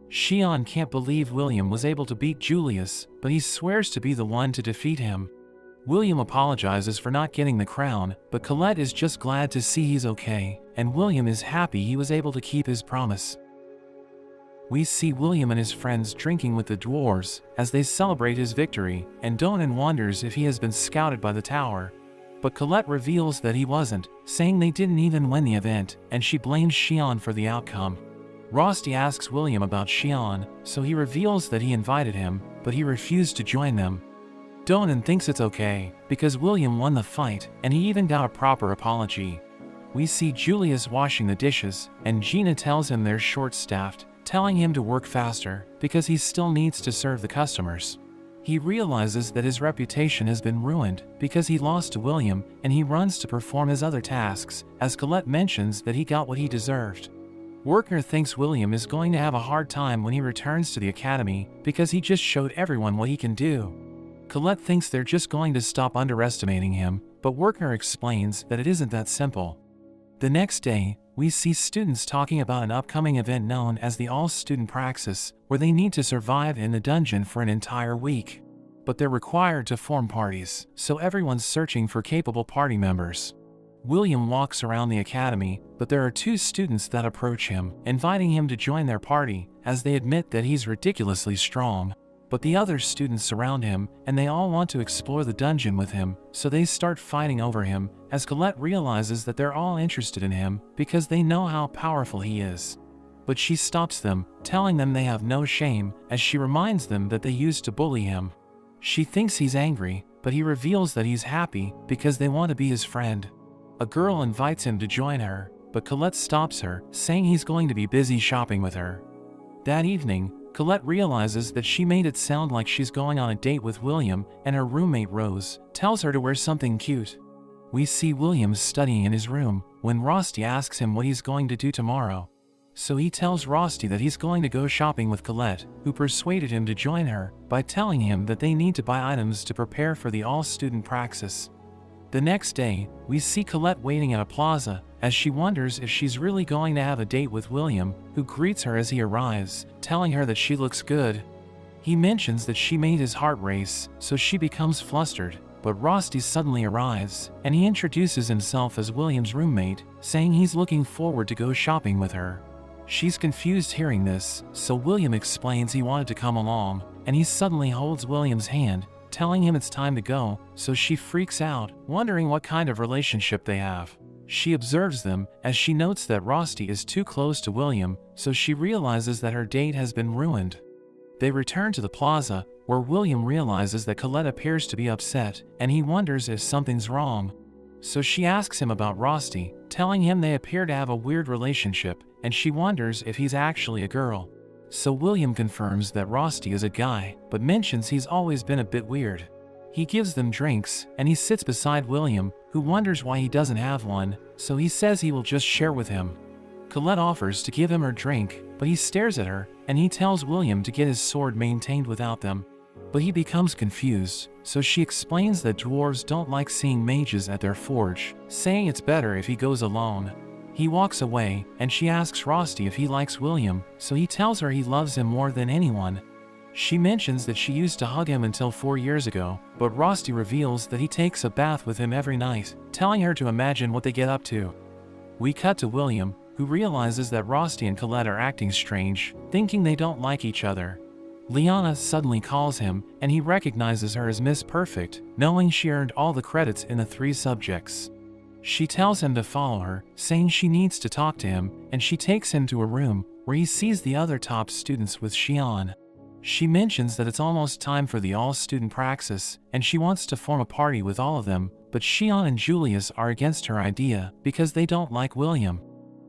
Xian can't believe William was able to beat Julius, but he swears to be the one to defeat him. William apologizes for not getting the crown, but Colette is just glad to see he's okay, and William is happy he was able to keep his promise. We see William and his friends drinking with the dwarves as they celebrate his victory, and Donan wonders if he has been scouted by the tower. But Colette reveals that he wasn't, saying they didn't even win the event, and she blames Xian for the outcome. Rosti asks William about Xian, so he reveals that he invited him, but he refused to join them. Donan thinks it's okay, because William won the fight, and he even got a proper apology. We see Julius washing the dishes, and Gina tells him they're short-staffed, telling him to work faster, because he still needs to serve the customers. He realizes that his reputation has been ruined, because he lost to William, and he runs to perform his other tasks, as Colette mentions that he got what he deserved. Workner thinks William is going to have a hard time when he returns to the academy, because he just showed everyone what he can do. Colette thinks they're just going to stop underestimating him, but Workner explains that it isn't that simple. The next day, we see students talking about an upcoming event known as the All-Student Praxis, where they need to survive in the dungeon for an entire week. But they're required to form parties, so everyone's searching for capable party members. William walks around the academy, but there are two students that approach him, inviting him to join their party, as they admit that he's ridiculously strong. But the other students surround him, and they all want to explore the dungeon with him, so they start fighting over him, as Colette realizes that they're all interested in him, because they know how powerful he is. But she stops them, telling them they have no shame, as she reminds them that they used to bully him. She thinks he's angry, but he reveals that he's happy, because they want to be his friend. A girl invites him to join her, but Colette stops her, saying he's going to be busy shopping with her. That evening, Colette realizes that she made it sound like she's going on a date with William, and her roommate Rose tells her to wear something cute. We see William studying in his room, when Rosti asks him what he's going to do tomorrow. So he tells Rosti that he's going to go shopping with Colette, who persuaded him to join her, by telling him that they need to buy items to prepare for the all-student praxis. The next day, we see Colette waiting at a plaza, as she wonders if she's really going to have a date with William, who greets her as he arrives, telling her that she looks good. He mentions that she made his heart race, so she becomes flustered, but Rosti suddenly arrives, and he introduces himself as William's roommate, saying he's looking forward to go shopping with her. She's confused hearing this, so William explains he wanted to come along, and he suddenly holds William's hand, telling him it's time to go, so she freaks out, wondering what kind of relationship they have. She observes them, as she notes that Rosti is too close to William, so she realizes that her date has been ruined. They return to the plaza, where William realizes that Colette appears to be upset, and he wonders if something's wrong. So she asks him about Rosti, telling him they appear to have a weird relationship, and she wonders if he's actually a girl. So William confirms that Rosti is a guy, but mentions he's always been a bit weird. He gives them drinks, and he sits beside William, who wonders why he doesn't have one, so he says he will just share with him. Colette offers to give him her drink, but he stares at her, and he tells William to get his sword maintained without them. But he becomes confused, so she explains that dwarves don't like seeing mages at their forge, saying it's better if he goes alone. He walks away, and she asks Rosti if he likes William, so he tells her he loves him more than anyone. She mentions that she used to hug him until 4 years ago, but Rosti reveals that he takes a bath with him every night, telling her to imagine what they get up to. We cut to William, who realizes that Rosti and Colette are acting strange, thinking they don't like each other. Liana suddenly calls him, and he recognizes her as Miss Perfect, knowing she earned all the credits in the 3 subjects. She tells him to follow her, saying she needs to talk to him, and she takes him to a room, where he sees the other top students with Xian. She mentions that it's almost time for the all-student praxis, and she wants to form a party with all of them, but Xian and Julius are against her idea, because they don't like William.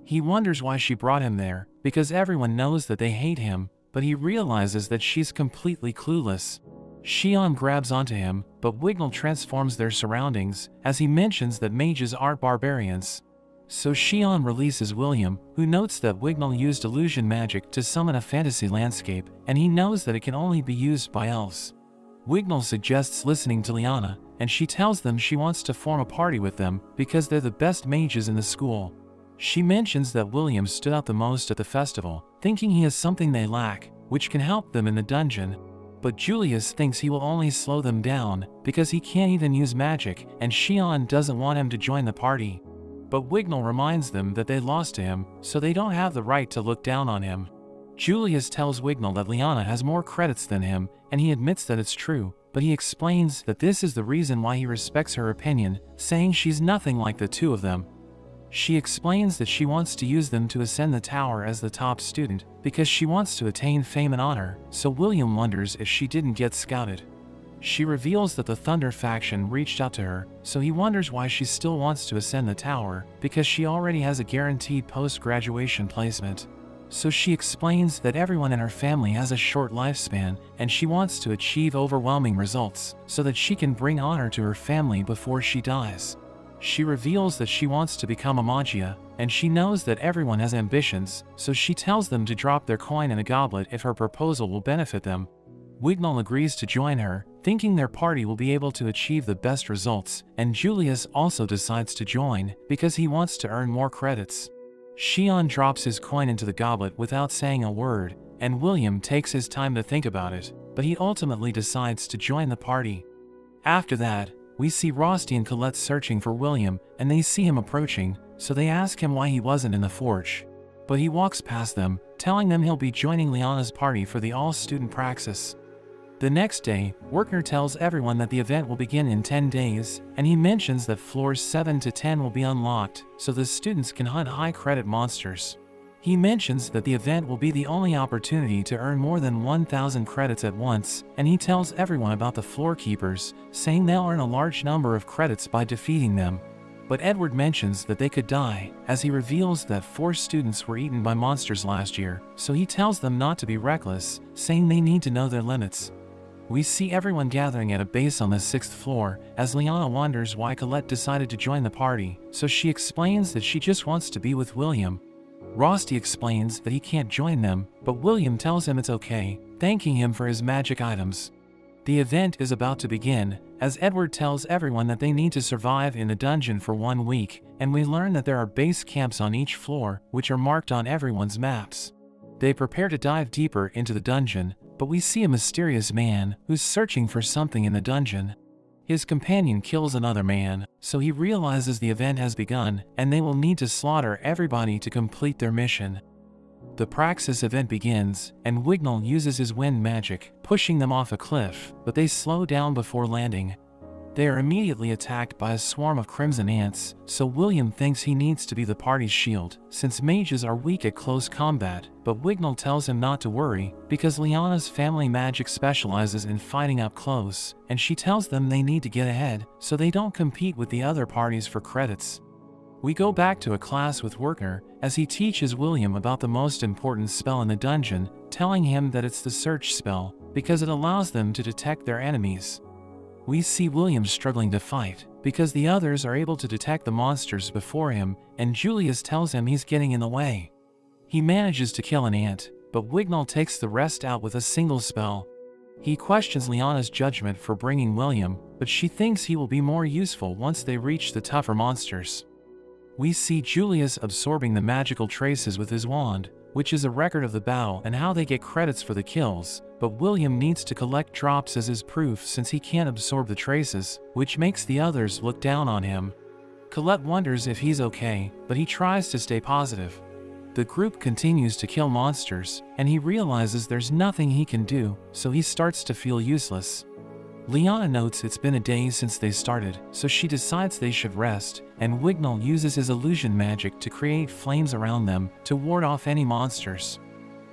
He wonders why she brought him there, because everyone knows that they hate him, but he realizes that she's completely clueless. Xian grabs onto him, but Wignall transforms their surroundings, as he mentions that mages aren't barbarians. So Xian releases William, who notes that Wignall used illusion magic to summon a fantasy landscape, and he knows that it can only be used by elves. Wignall suggests listening to Liana, and she tells them she wants to form a party with them, because they're the best mages in the school. She mentions that William stood out the most at the festival, thinking he has something they lack, which can help them in the dungeon. But Julius thinks he will only slow them down, because he can't even use magic, and Xian doesn't want him to join the party. But Wignall reminds them that they lost to him, so they don't have the right to look down on him. Julius tells Wignall that Liana has more credits than him, and he admits that it's true, but he explains that this is the reason why he respects her opinion, saying she's nothing like the two of them. She explains that she wants to use them to ascend the tower as the top student, because she wants to attain fame and honor, so William wonders if she didn't get scouted. She reveals that the Thunder faction reached out to her, so he wonders why she still wants to ascend the tower, because she already has a guaranteed post-graduation placement. So she explains that everyone in her family has a short lifespan, and she wants to achieve overwhelming results, so that she can bring honor to her family before she dies. She reveals that she wants to become a Magia, and she knows that everyone has ambitions, so she tells them to drop their coin in a goblet if her proposal will benefit them. Wignall agrees to join her, thinking their party will be able to achieve the best results, and Julius also decides to join, because he wants to earn more credits. Xion drops his coin into the goblet without saying a word, and William takes his time to think about it, but he ultimately decides to join the party. After that, we see Rosti and Colette searching for William, and they see him approaching, so they ask him why he wasn't in the forge. But he walks past them, telling them he'll be joining Liana's party for the all-student praxis. The next day, Werkner tells everyone that the event will begin in 10 days, and he mentions that floors 7 to 10 will be unlocked, so the students can hunt high-credit monsters. He mentions that the event will be the only opportunity to earn more than 1,000 credits at once, and he tells everyone about the floor keepers, saying they'll earn a large number of credits by defeating them. But Edward mentions that they could die, as he reveals that 4 students were eaten by monsters last year, so he tells them not to be reckless, saying they need to know their limits. We see everyone gathering at a base on the 6th floor, as Liana wonders why Colette decided to join the party, so she explains that she just wants to be with William. Rosti explains that he can't join them, but William tells him it's okay, thanking him for his magic items. The event is about to begin, as Edward tells everyone that they need to survive in the dungeon for 1 week, and we learn that there are base camps on each floor, which are marked on everyone's maps. They prepare to dive deeper into the dungeon, but we see a mysterious man who's searching for something in the dungeon. His companion kills another man, so he realizes the event has begun, and they will need to slaughter everybody to complete their mission. The Praxis event begins, and Wignall uses his wind magic, pushing them off a cliff, but they slow down before landing. They are immediately attacked by a swarm of crimson ants, so William thinks he needs to be the party's shield, since mages are weak at close combat, but Wignall tells him not to worry, because Liana's family magic specializes in fighting up close, and she tells them they need to get ahead, so they don't compete with the other parties for credits. We go back to a class with Werkner, as he teaches William about the most important spell in the dungeon, telling him that it's the search spell, because it allows them to detect their enemies. We see William struggling to fight, because the others are able to detect the monsters before him, and Julius tells him he's getting in the way. He manages to kill an ant, but Wignall takes the rest out with a single spell. He questions Liana's judgment for bringing William, but she thinks he will be more useful once they reach the tougher monsters. We see Julius absorbing the magical traces with his wand, which is a record of the battle and how they get credits for the kills, but William needs to collect drops as his proof since he can't absorb the traces, which makes the others look down on him. Colette wonders if he's okay, but he tries to stay positive. The group continues to kill monsters, and he realizes there's nothing he can do, so he starts to feel useless. Liana notes it's been a day since they started, so she decides they should rest, and Wignall uses his illusion magic to create flames around them to ward off any monsters.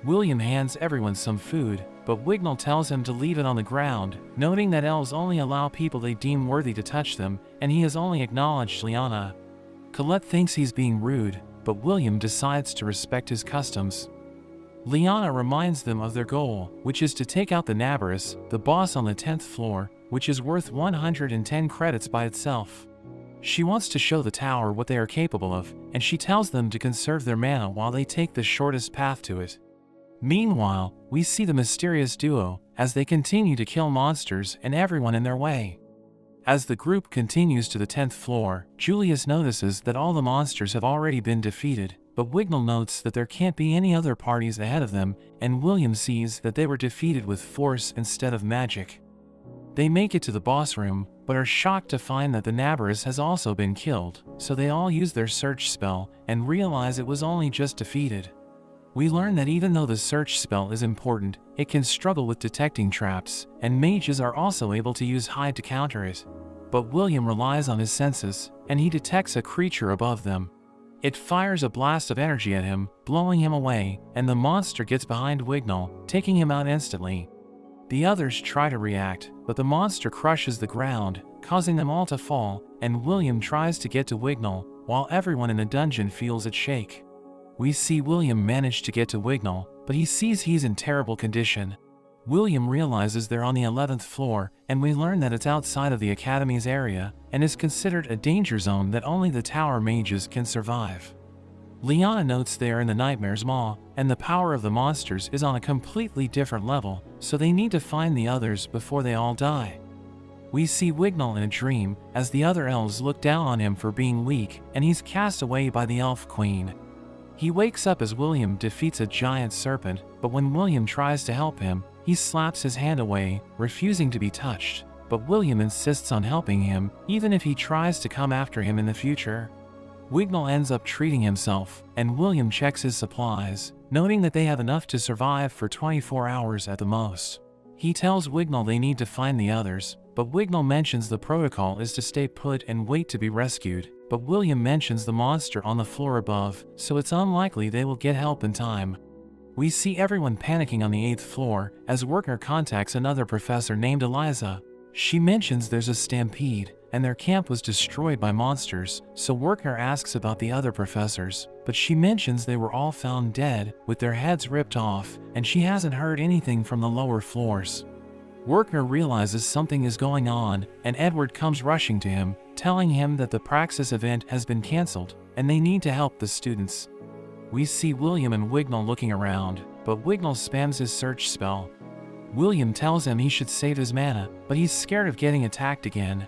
William hands everyone some food, but Wignall tells him to leave it on the ground, noting that elves only allow people they deem worthy to touch them, and he has only acknowledged Liana. Colette thinks he's being rude, but William decides to respect his customs. Liana reminds them of their goal, which is to take out the Nabarus, the boss on the 10th floor, which is worth 110 credits by itself. She wants to show the tower what they are capable of, and she tells them to conserve their mana while they take the shortest path to it. Meanwhile, we see the mysterious duo, as they continue to kill monsters and everyone in their way. As the group continues to the 10th floor, Julius notices that all the monsters have already been defeated, but Wignall notes that there can't be any other parties ahead of them, and William sees that they were defeated with force instead of magic. They make it to the boss room, but are shocked to find that the Nabarus has also been killed, so they all use their search spell, and realize it was only just defeated. We learn that even though the search spell is important, it can struggle with detecting traps, and mages are also able to use hide to counter it. But William relies on his senses, and he detects a creature above them. It fires a blast of energy at him, blowing him away, and the monster gets behind Wignall, taking him out instantly. The others try to react, but the monster crushes the ground, causing them all to fall, and William tries to get to Wignall, while everyone in the dungeon feels it shake. We see William manage to get to Wignall, but he sees he's in terrible condition. William realizes they're on the 11th floor, and we learn that it's outside of the Academy's area, and is considered a danger zone that only the tower mages can survive. Liana notes they are in the Nightmare's Maw, and the power of the monsters is on a completely different level, so they need to find the others before they all die. We see Wignall in a dream, as the other elves look down on him for being weak, and he's cast away by the Elf Queen. He wakes up as William defeats a giant serpent, but when William tries to help him, he slaps his hand away, refusing to be touched, but William insists on helping him, even if he tries to come after him in the future. Wignall ends up treating himself, and William checks his supplies, noting that they have enough to survive for 24 hours at the most. He tells Wignall they need to find the others, but Wignall mentions the protocol is to stay put and wait to be rescued, but William mentions the monster on the floor above, so it's unlikely they will get help in time. We see everyone panicking on the 8th floor, as Worker contacts another professor named Eliza. She mentions there's a stampede, and their camp was destroyed by monsters, so Worker asks about the other professors, but she mentions they were all found dead, with their heads ripped off, and she hasn't heard anything from the lower floors. Worker realizes something is going on, and Edward comes rushing to him, telling him that the Praxis event has been cancelled, and they need to help the students. We see William and Wignall looking around, but Wignall spams his search spell. William tells him he should save his mana, but he's scared of getting attacked again.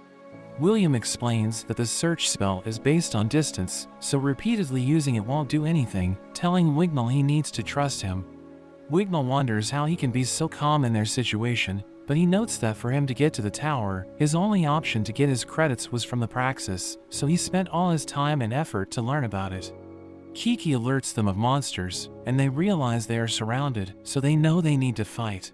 William explains that the search spell is based on distance, so repeatedly using it won't do anything, telling Wignall he needs to trust him. Wignall wonders how he can be so calm in their situation, but he notes that for him to get to the tower, his only option to get his credits was from the Praxis, so he spent all his time and effort to learn about it. Kiki alerts them of monsters, and they realize they are surrounded, so they know they need to fight.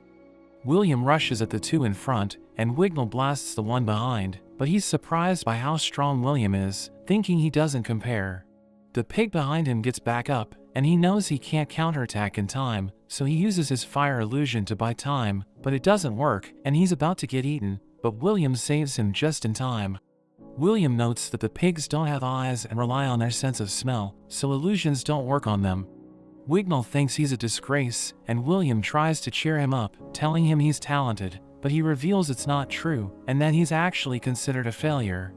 William rushes at the two in front, and Wignall blasts the one behind, but he's surprised by how strong William is, thinking he doesn't compare. The pig behind him gets back up, and he knows he can't counterattack in time, so he uses his fire illusion to buy time, but it doesn't work, and he's about to get eaten, but William saves him just in time. William notes that the pigs don't have eyes and rely on their sense of smell, so illusions don't work on them. Wignall thinks he's a disgrace, and William tries to cheer him up, telling him he's talented, but he reveals it's not true, and that he's actually considered a failure.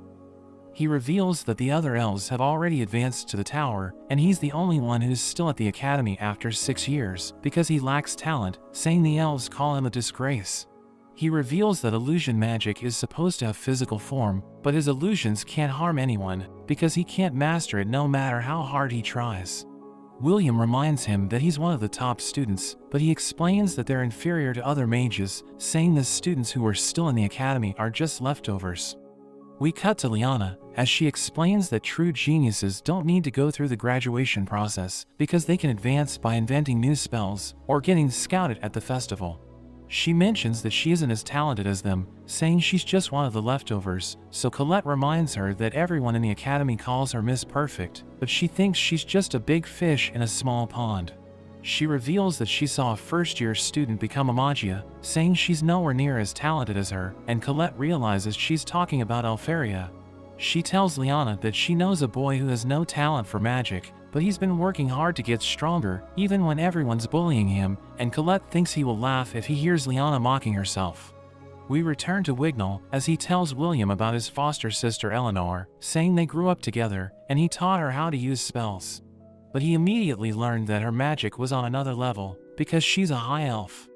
He reveals that the other elves have already advanced to the tower, and he's the only one who's still at the academy after 6 years, because he lacks talent, saying the elves call him a disgrace. He reveals that illusion magic is supposed to have physical form, but his illusions can't harm anyone, because he can't master it no matter how hard he tries. William reminds him that he's one of the top students, but he explains that they're inferior to other mages, saying the students who are still in the academy are just leftovers. We cut to Liana, as she explains that true geniuses don't need to go through the graduation process, because they can advance by inventing new spells, or getting scouted at the festival. She mentions that she isn't as talented as them, saying she's just one of the leftovers, so Colette reminds her that everyone in the academy calls her Miss Perfect, but she thinks she's just a big fish in a small pond. She reveals that she saw a first-year student become a magia, saying she's nowhere near as talented as her, and Colette realizes she's talking about Alferia. She tells Liana that she knows a boy who has no talent for magic, but he's been working hard to get stronger, even when everyone's bullying him, and Colette thinks he will laugh if he hears Liana mocking herself. We return to Wignall, as he tells William about his foster sister Eleanor, saying they grew up together, and he taught her how to use spells. But he immediately learned that her magic was on another level, because she's a high elf.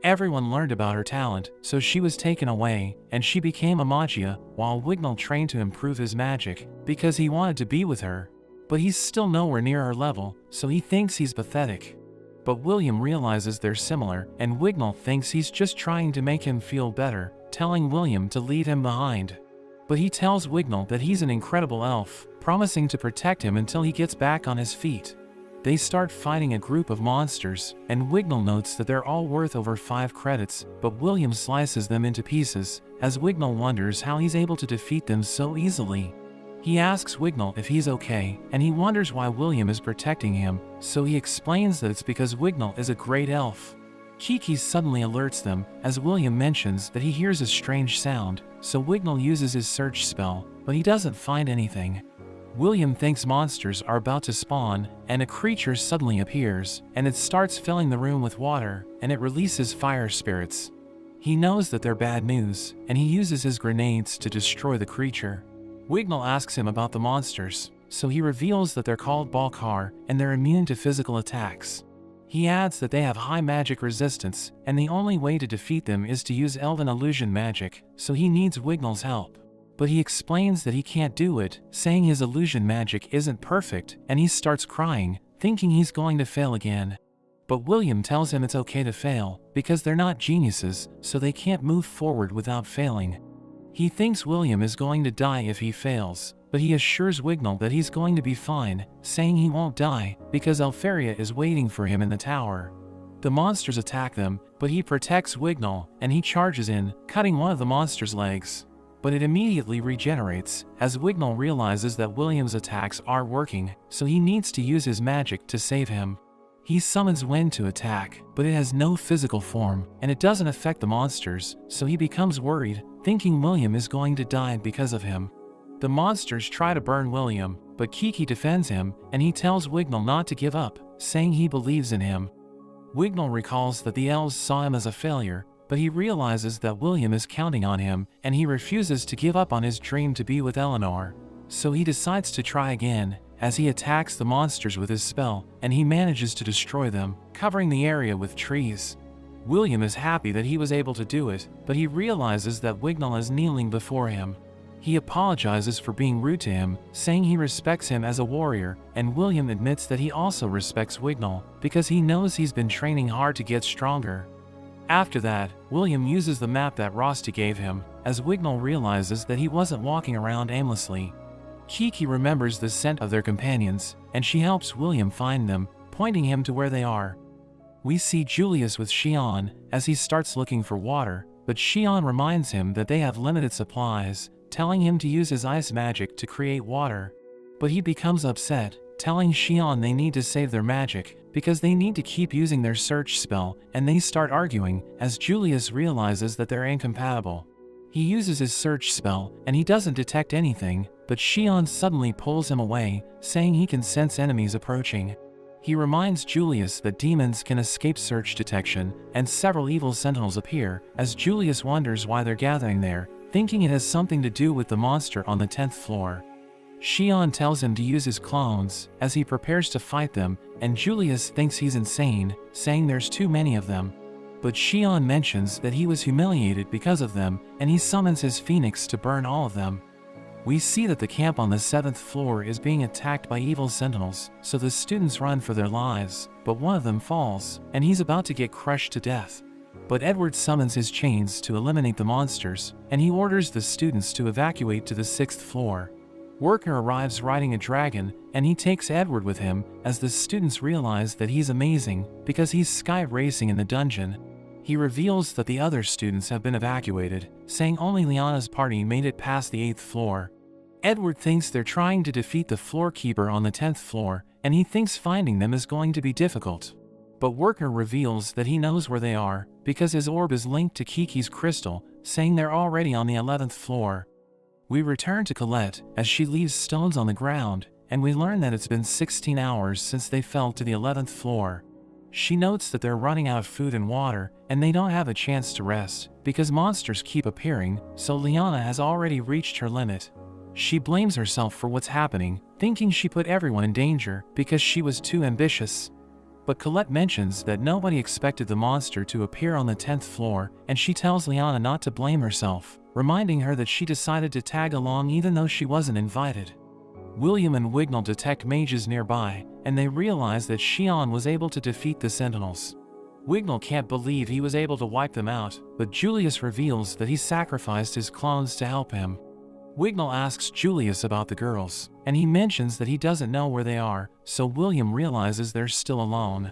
Everyone learned about her talent, so she was taken away, and she became a magia, while Wignall trained to improve his magic, because he wanted to be with her. But he's still nowhere near her level, so he thinks he's pathetic. But William realizes they're similar, and Wignall thinks he's just trying to make him feel better, telling William to leave him behind. But he tells Wignall that he's an incredible elf, promising to protect him until he gets back on his feet. They start fighting a group of monsters, and Wignall notes that they're all worth over 5 credits, but William slices them into pieces, as Wignall wonders how he's able to defeat them so easily. He asks Wignall if he's okay, and he wonders why William is protecting him, so he explains that it's because Wignall is a great elf. Kiki suddenly alerts them as William mentions that he hears a strange sound, so Wignall uses his search spell, but he doesn't find anything. William thinks monsters are about to spawn, and a creature suddenly appears, and it starts filling the room with water, and it releases fire spirits. He knows that they're bad news, and he uses his grenades to destroy the creature. Wignall asks him about the monsters, so he reveals that they're called Balkar, and they're immune to physical attacks. He adds that they have high magic resistance, and the only way to defeat them is to use elven illusion magic, so he needs Wignall's help. But he explains that he can't do it, saying his illusion magic isn't perfect, and he starts crying, thinking he's going to fail again. But William tells him it's okay to fail, because they're not geniuses, so they can't move forward without failing. He thinks William is going to die if he fails, but he assures Wignall that he's going to be fine, saying he won't die, because Elfaria is waiting for him in the tower. The monsters attack them, but he protects Wignall, and he charges in, cutting one of the monster's legs. But it immediately regenerates, as Wignall realizes that William's attacks are working, so he needs to use his magic to save him. He summons wind to attack, but it has no physical form, and it doesn't affect the monsters, so he becomes worried, thinking William is going to die because of him. The monsters try to burn William, but Kiki defends him, and he tells Wignall not to give up, saying he believes in him. Wignall recalls that the elves saw him as a failure, but he realizes that William is counting on him, and he refuses to give up on his dream to be with Eleanor. So he decides to try again, as he attacks the monsters with his spell, and he manages to destroy them, covering the area with trees. William is happy that he was able to do it, but he realizes that Wignall is kneeling before him. He apologizes for being rude to him, saying he respects him as a warrior, and William admits that he also respects Wignall, because he knows he's been training hard to get stronger. After that, William uses the map that Rosti gave him, as Wignall realizes that he wasn't walking around aimlessly. Kiki remembers the scent of their companions, and she helps William find them, pointing him to where they are. We see Julius with Xion, as he starts looking for water, but Xion reminds him that they have limited supplies, telling him to use his ice magic to create water. But he becomes upset, telling Xion they need to save their magic, because they need to keep using their search spell, and they start arguing, as Julius realizes that they're incompatible. He uses his search spell, and he doesn't detect anything, but Xion suddenly pulls him away, saying he can sense enemies approaching. He reminds Julius that demons can escape search detection, and several evil sentinels appear, as Julius wonders why they're gathering there, thinking it has something to do with the monster on the 10th floor. Xion tells him to use his clones, as he prepares to fight them, and Julius thinks he's insane, saying there's too many of them. But Xion mentions that he was humiliated because of them, and he summons his phoenix to burn all of them. We see that the camp on the 7th floor is being attacked by evil sentinels, so the students run for their lives, but one of them falls, and he's about to get crushed to death. But Edward summons his chains to eliminate the monsters, and he orders the students to evacuate to the 6th floor. Worker arrives riding a dragon, and he takes Edward with him, as the students realize that he's amazing, because he's sky racing in the dungeon. He reveals that the other students have been evacuated, saying only Liana's party made it past the 8th floor. Edward thinks they're trying to defeat the floorkeeper on the 10th floor, and he thinks finding them is going to be difficult. But Worker reveals that he knows where they are, because his orb is linked to Kiki's crystal, saying they're already on the 11th floor. We return to Colette, as she leaves stones on the ground, and we learn that it's been 16 hours since they fell to the 11th floor. She notes that they're running out of food and water, and they don't have a chance to rest, because monsters keep appearing, so Liana has already reached her limit. She blames herself for what's happening, thinking she put everyone in danger because she was too ambitious. But Colette mentions that nobody expected the monster to appear on the 10th floor, and she tells Liana not to blame herself, reminding her that she decided to tag along even though she wasn't invited. William and Wignall detect mages nearby, and they realize that Xion was able to defeat the sentinels. Wignall can't believe he was able to wipe them out, but Julius reveals that he sacrificed his clones to help him. Wignall asks Julius about the girls, and he mentions that he doesn't know where they are, so William realizes they're still alone.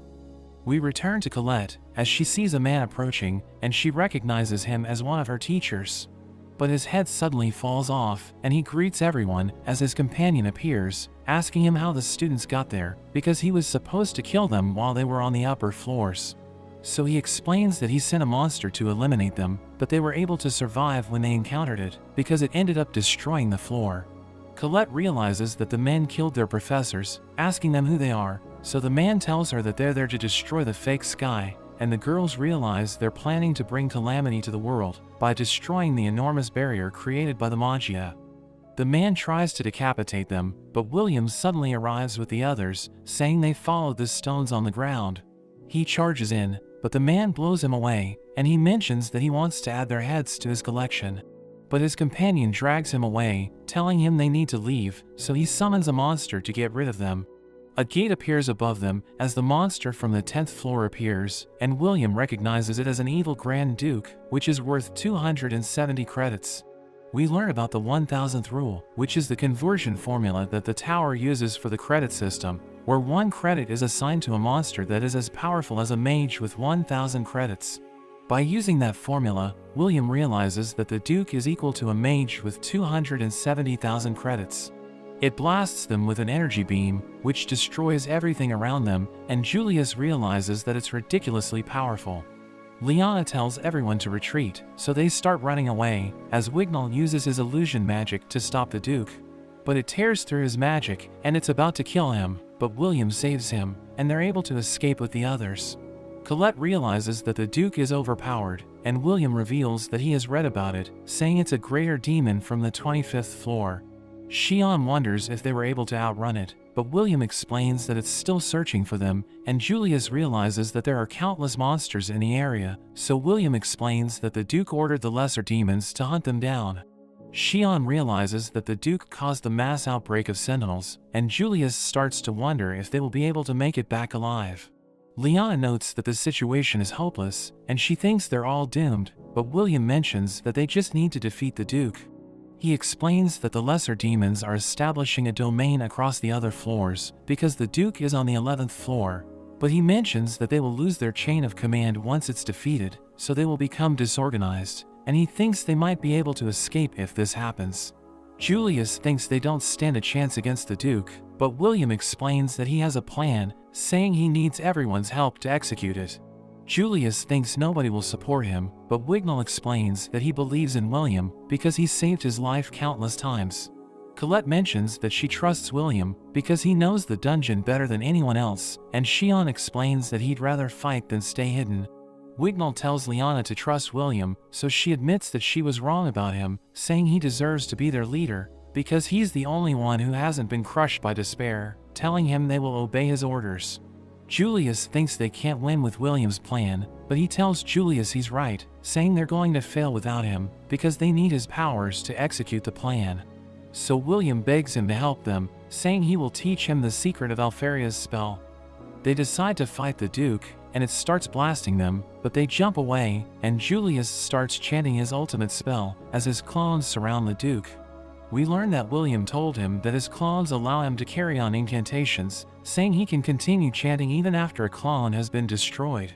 We return to Colette, as she sees a man approaching, and she recognizes him as one of her teachers. But his head suddenly falls off, and he greets everyone as his companion appears, asking him how the students got there, because he was supposed to kill them while they were on the upper floors. so he explains that he sent a monster to eliminate them, but they were able to survive when they encountered it, because it ended up destroying the floor. Colette realizes that the men killed their professors, asking them who they are, so the man tells her that they're there to destroy the fake sky, and the girls realize they're planning to bring calamity to the world by destroying the enormous barrier created by the Magia. The man tries to decapitate them, but William suddenly arrives with the others, saying they followed the stones on the ground. He charges in, but the man blows him away, and he mentions that he wants to add their heads to his collection. But his companion drags him away, telling him they need to leave, so he summons a monster to get rid of them. A gate appears above them as the monster from the 10th floor appears, and William recognizes it as an evil Grand Duke, which is worth 270 credits. We learn about the 1000th rule, which is the conversion formula that the tower uses for the credit system, where 1 credit is assigned to a monster that is as powerful as a mage with 1000 credits. By using that formula, William realizes that the Duke is equal to a mage with 270,000 credits. It blasts them with an energy beam, which destroys everything around them, and Julius realizes that it's ridiculously powerful. Liana tells everyone to retreat, so they start running away, as Wignall uses his illusion magic to stop the Duke. But it tears through his magic, and it's about to kill him, but William saves him, and they're able to escape with the others. Colette realizes that the Duke is overpowered, and William reveals that he has read about it, saying it's a greater demon from the 25th floor. Xian wonders if they were able to outrun it, but William explains that it's still searching for them, and Julius realizes that there are countless monsters in the area, so William explains that the Duke ordered the lesser demons to hunt them down. Xian realizes that the Duke caused the mass outbreak of Sentinels, and Julius starts to wonder if they will be able to make it back alive. Liana notes that the situation is hopeless, and she thinks they're all doomed, but William mentions that they just need to defeat the Duke. He explains that the lesser demons are establishing a domain across the other floors, because the Duke is on the 11th floor, but he mentions that they will lose their chain of command once it's defeated, so they will become disorganized, and he thinks they might be able to escape if this happens. Julius thinks they don't stand a chance against the Duke, but William explains that he has a plan, saying he needs everyone's help to execute it. Julius thinks nobody will support him, but Wignall explains that he believes in William because he saved his life countless times. Colette mentions that she trusts William because he knows the dungeon better than anyone else, and Xian explains that he'd rather fight than stay hidden. Wignall tells Liana to trust William, so she admits that she was wrong about him, saying he deserves to be their leader because he's the only one who hasn't been crushed by despair, telling him they will obey his orders. Julius thinks they can't win with William's plan, but he tells Julius he's right, saying they're going to fail without him because they need his powers to execute the plan. So William begs him to help them, saying he will teach him the secret of Alfaria's spell. They decide to fight the Duke, and it starts blasting them, but they jump away, and Julius starts chanting his ultimate spell as his clones surround the Duke. We learn that William told him that his clones allow him to carry on incantations, saying he can continue chanting even after a clone has been destroyed.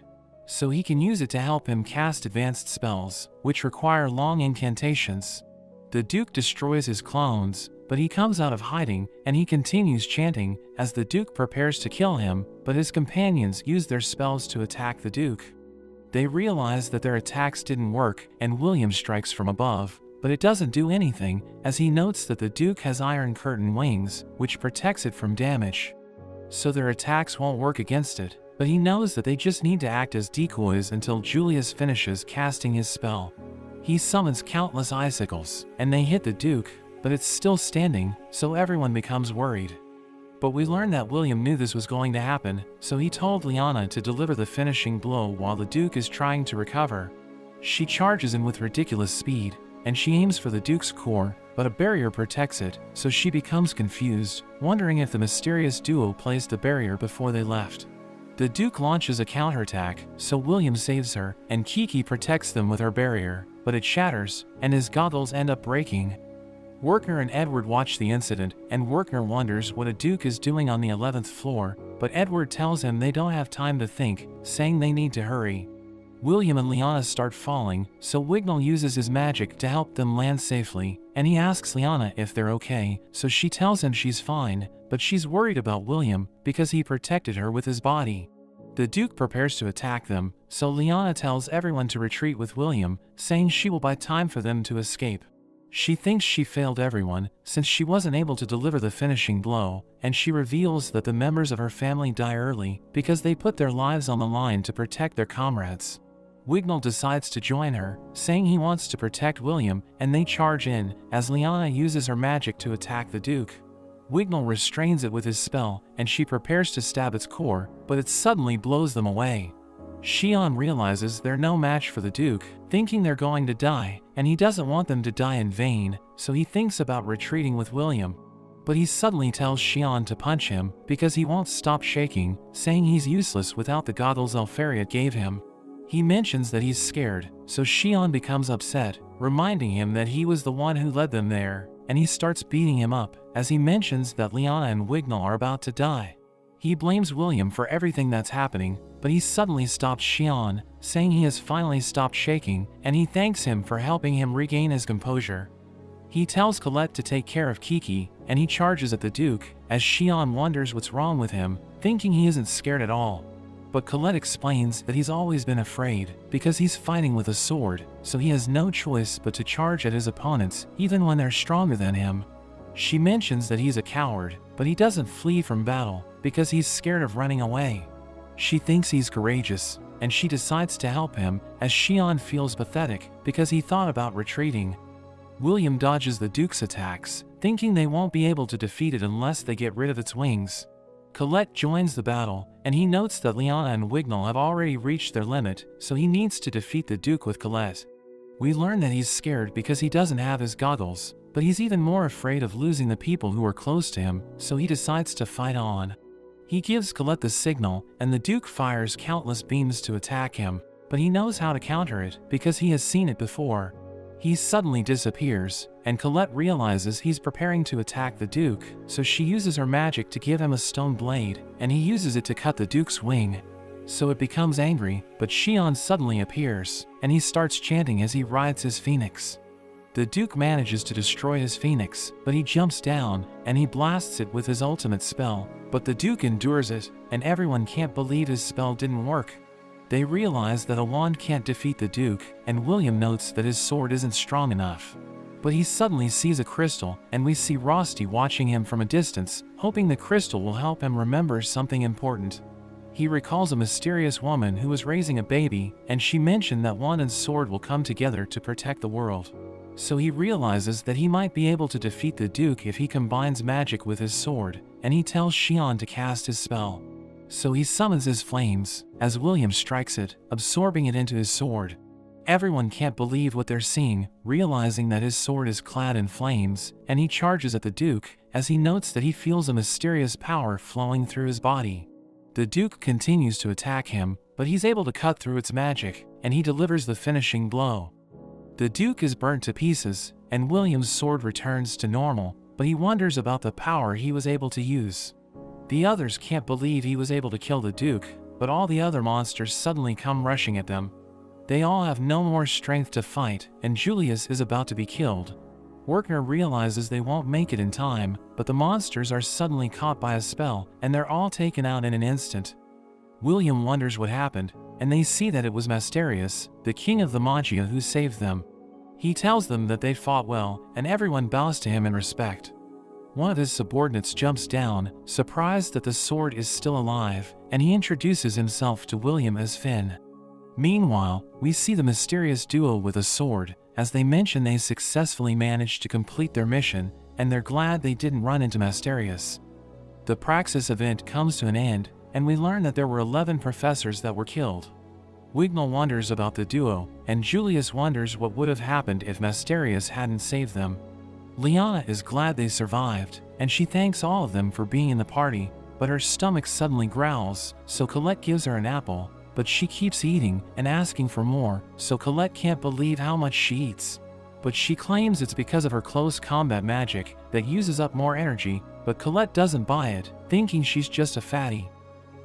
So he can use it to help him cast advanced spells, which require long incantations. The Duke destroys his clones, but he comes out of hiding, and he continues chanting as the Duke prepares to kill him, but his companions use their spells to attack the Duke. They realize that their attacks didn't work, and William strikes from above, but it doesn't do anything, as he notes that the Duke has Iron Curtain wings, which protects it from damage. So their attacks won't work against it, but he knows that they just need to act as decoys until Julius finishes casting his spell. He summons countless icicles, and they hit the Duke, but it's still standing, so everyone becomes worried. But we learn that William knew this was going to happen, so he told Liana to deliver the finishing blow while the Duke is trying to recover. She charges in with ridiculous speed, and she aims for the Duke's core, but a barrier protects it, so she becomes confused, wondering if the mysterious duo placed the barrier before they left. The Duke launches a counterattack, so William saves her, and Kiki protects them with her barrier, but it shatters, and his goggles end up breaking. Wertner and Edward watch the incident, and Wertner wonders what a Duke is doing on the 11th floor, but Edward tells him they don't have time to think, saying they need to hurry. William and Liana start falling, so Wignall uses his magic to help them land safely, and he asks Liana if they're okay, so she tells him she's fine, but she's worried about William because he protected her with his body. The Duke prepares to attack them, so Lyanna tells everyone to retreat with William, saying she will buy time for them to escape. She thinks she failed everyone, since she wasn't able to deliver the finishing blow, and she reveals that the members of her family die early because they put their lives on the line to protect their comrades. Wignall decides to join her, saying he wants to protect William, and they charge in, as Lyanna uses her magic to attack the Duke. Wignall restrains it with his spell, and she prepares to stab its core, but it suddenly blows them away. Xian realizes they're no match for the Duke, thinking they're going to die, and he doesn't want them to die in vain, so he thinks about retreating with William. But he suddenly tells Xian to punch him, because he won't stop shaking, saying he's useless without the goggles Elfariat gave him. He mentions that he's scared, so Xian becomes upset, reminding him that he was the one who led them there, and he starts beating him up, as he mentions that Lyanna and Wignall are about to die. He blames William for everything that's happening, but he suddenly stops Xian, saying he has finally stopped shaking, and he thanks him for helping him regain his composure. He tells Colette to take care of Kiki, and he charges at the Duke, as Xian wonders what's wrong with him, thinking he isn't scared at all. But Colette explains that he's always been afraid, because he's fighting with a sword, so he has no choice but to charge at his opponents, even when they're stronger than him. She mentions that he's a coward, but he doesn't flee from battle, because he's scared of running away. She thinks he's courageous, and she decides to help him, as Xian feels pathetic, because he thought about retreating. William dodges the Duke's attacks, thinking they won't be able to defeat it unless they get rid of its wings. Colette joins the battle, and he notes that Lyanna and Wignall have already reached their limit, so he needs to defeat the Duke with Colette. We learn that he's scared because he doesn't have his goggles, but he's even more afraid of losing the people who are close to him, so he decides to fight on. He gives Colette the signal, and the Duke fires countless beams to attack him, but he knows how to counter it because he has seen it before. He suddenly disappears, and Colette realizes he's preparing to attack the Duke, so she uses her magic to give him a stone blade, and he uses it to cut the Duke's wing. So it becomes angry, but Xian suddenly appears, and he starts chanting as he rides his phoenix. The Duke manages to destroy his phoenix, but he jumps down, and he blasts it with his ultimate spell, but the Duke endures it, and everyone can't believe his spell didn't work. They realize that a wand can't defeat the Duke, and William notes that his sword isn't strong enough. But he suddenly sees a crystal, and we see Rosti watching him from a distance, hoping the crystal will help him remember something important. He recalls a mysterious woman who was raising a baby, and she mentioned that wand and sword will come together to protect the world. So he realizes that he might be able to defeat the Duke if he combines magic with his sword, and he tells Xian to cast his spell. So he summons his flames, as William strikes it, absorbing it into his sword. Everyone can't believe what they're seeing, realizing that his sword is clad in flames, and he charges at the Duke, as he notes that he feels a mysterious power flowing through his body. The Duke continues to attack him, but he's able to cut through its magic, and he delivers the finishing blow. The Duke is burnt to pieces, and William's sword returns to normal, but he wonders about the power he was able to use. The others can't believe he was able to kill the Duke, but all the other monsters suddenly come rushing at them. They all have no more strength to fight, and Julius is about to be killed. Werkner realizes they won't make it in time, but the monsters are suddenly caught by a spell, and they're all taken out in an instant. William wonders what happened, and they see that it was Masterius, the king of the Magia, who saved them. He tells them that they fought well, and everyone bows to him in respect. One of his subordinates jumps down, surprised that the sword is still alive, and he introduces himself to William as Finn. Meanwhile, we see the mysterious duo with a sword, as they mention they successfully managed to complete their mission, and they're glad they didn't run into Masterius. The Praxis event comes to an end, and we learn that there were 11 professors that were killed. Wignall wonders about the duo, and Julius wonders what would have happened if Masterius hadn't saved them. Lyanna is glad they survived, and she thanks all of them for being in the party, but her stomach suddenly growls, so Colette gives her an apple, but she keeps eating and asking for more, so Colette can't believe how much she eats. But she claims it's because of her close combat magic that uses up more energy, but Colette doesn't buy it, thinking she's just a fatty.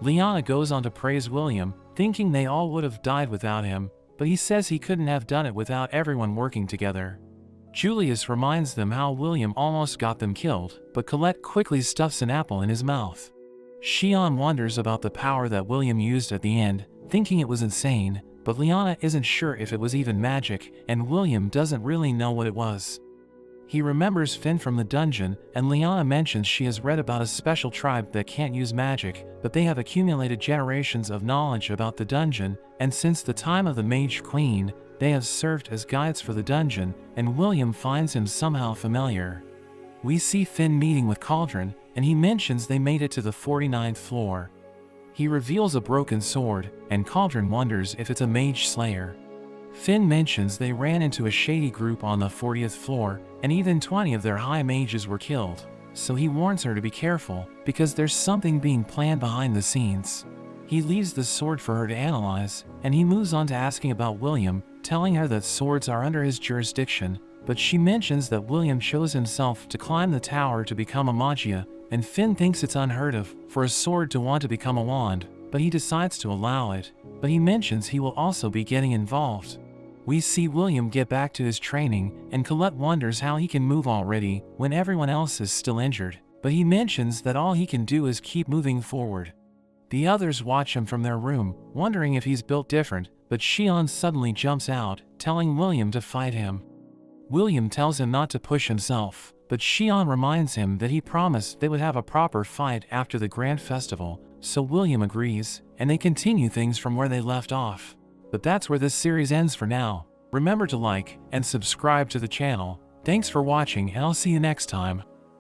Lyanna goes on to praise William, thinking they all would have died without him, but he says he couldn't have done it without everyone working together. Julius reminds them how William almost got them killed, but Colette quickly stuffs an apple in his mouth. Xian wonders about the power that William used at the end, thinking it was insane, but Liana isn't sure if it was even magic, and William doesn't really know what it was. He remembers Finn from the dungeon, and Liana mentions she has read about a special tribe that can't use magic, but they have accumulated generations of knowledge about the dungeon, and since the time of the Mage Queen, they have served as guides for the dungeon, and William finds him somehow familiar. We see Finn meeting with Cauldron, and he mentions they made it to the 49th floor. He reveals a broken sword, and Cauldron wonders if it's a mage slayer. Finn mentions they ran into a shady group on the 40th floor, and even 20 of their high mages were killed, so he warns her to be careful, because there's something being planned behind the scenes. He leaves the sword for her to analyze, and he moves on to asking about William, telling her that swords are under his jurisdiction, but she mentions that William chose himself to climb the tower to become a magia, and Finn thinks it's unheard of for a sword to want to become a wand, but he decides to allow it, but he mentions he will also be getting involved. We see William get back to his training, and Colette wonders how he can move already when everyone else is still injured, but he mentions that all he can do is keep moving forward. The others watch him from their room, wondering if he's built different, but Xian suddenly jumps out, telling William to fight him. William tells him not to push himself, but Xian reminds him that he promised they would have a proper fight after the Grand Festival, so William agrees, and they continue things from where they left off. But that's where this series ends for now. Remember to like and subscribe to the channel. Thanks for watching, and I'll see you next time.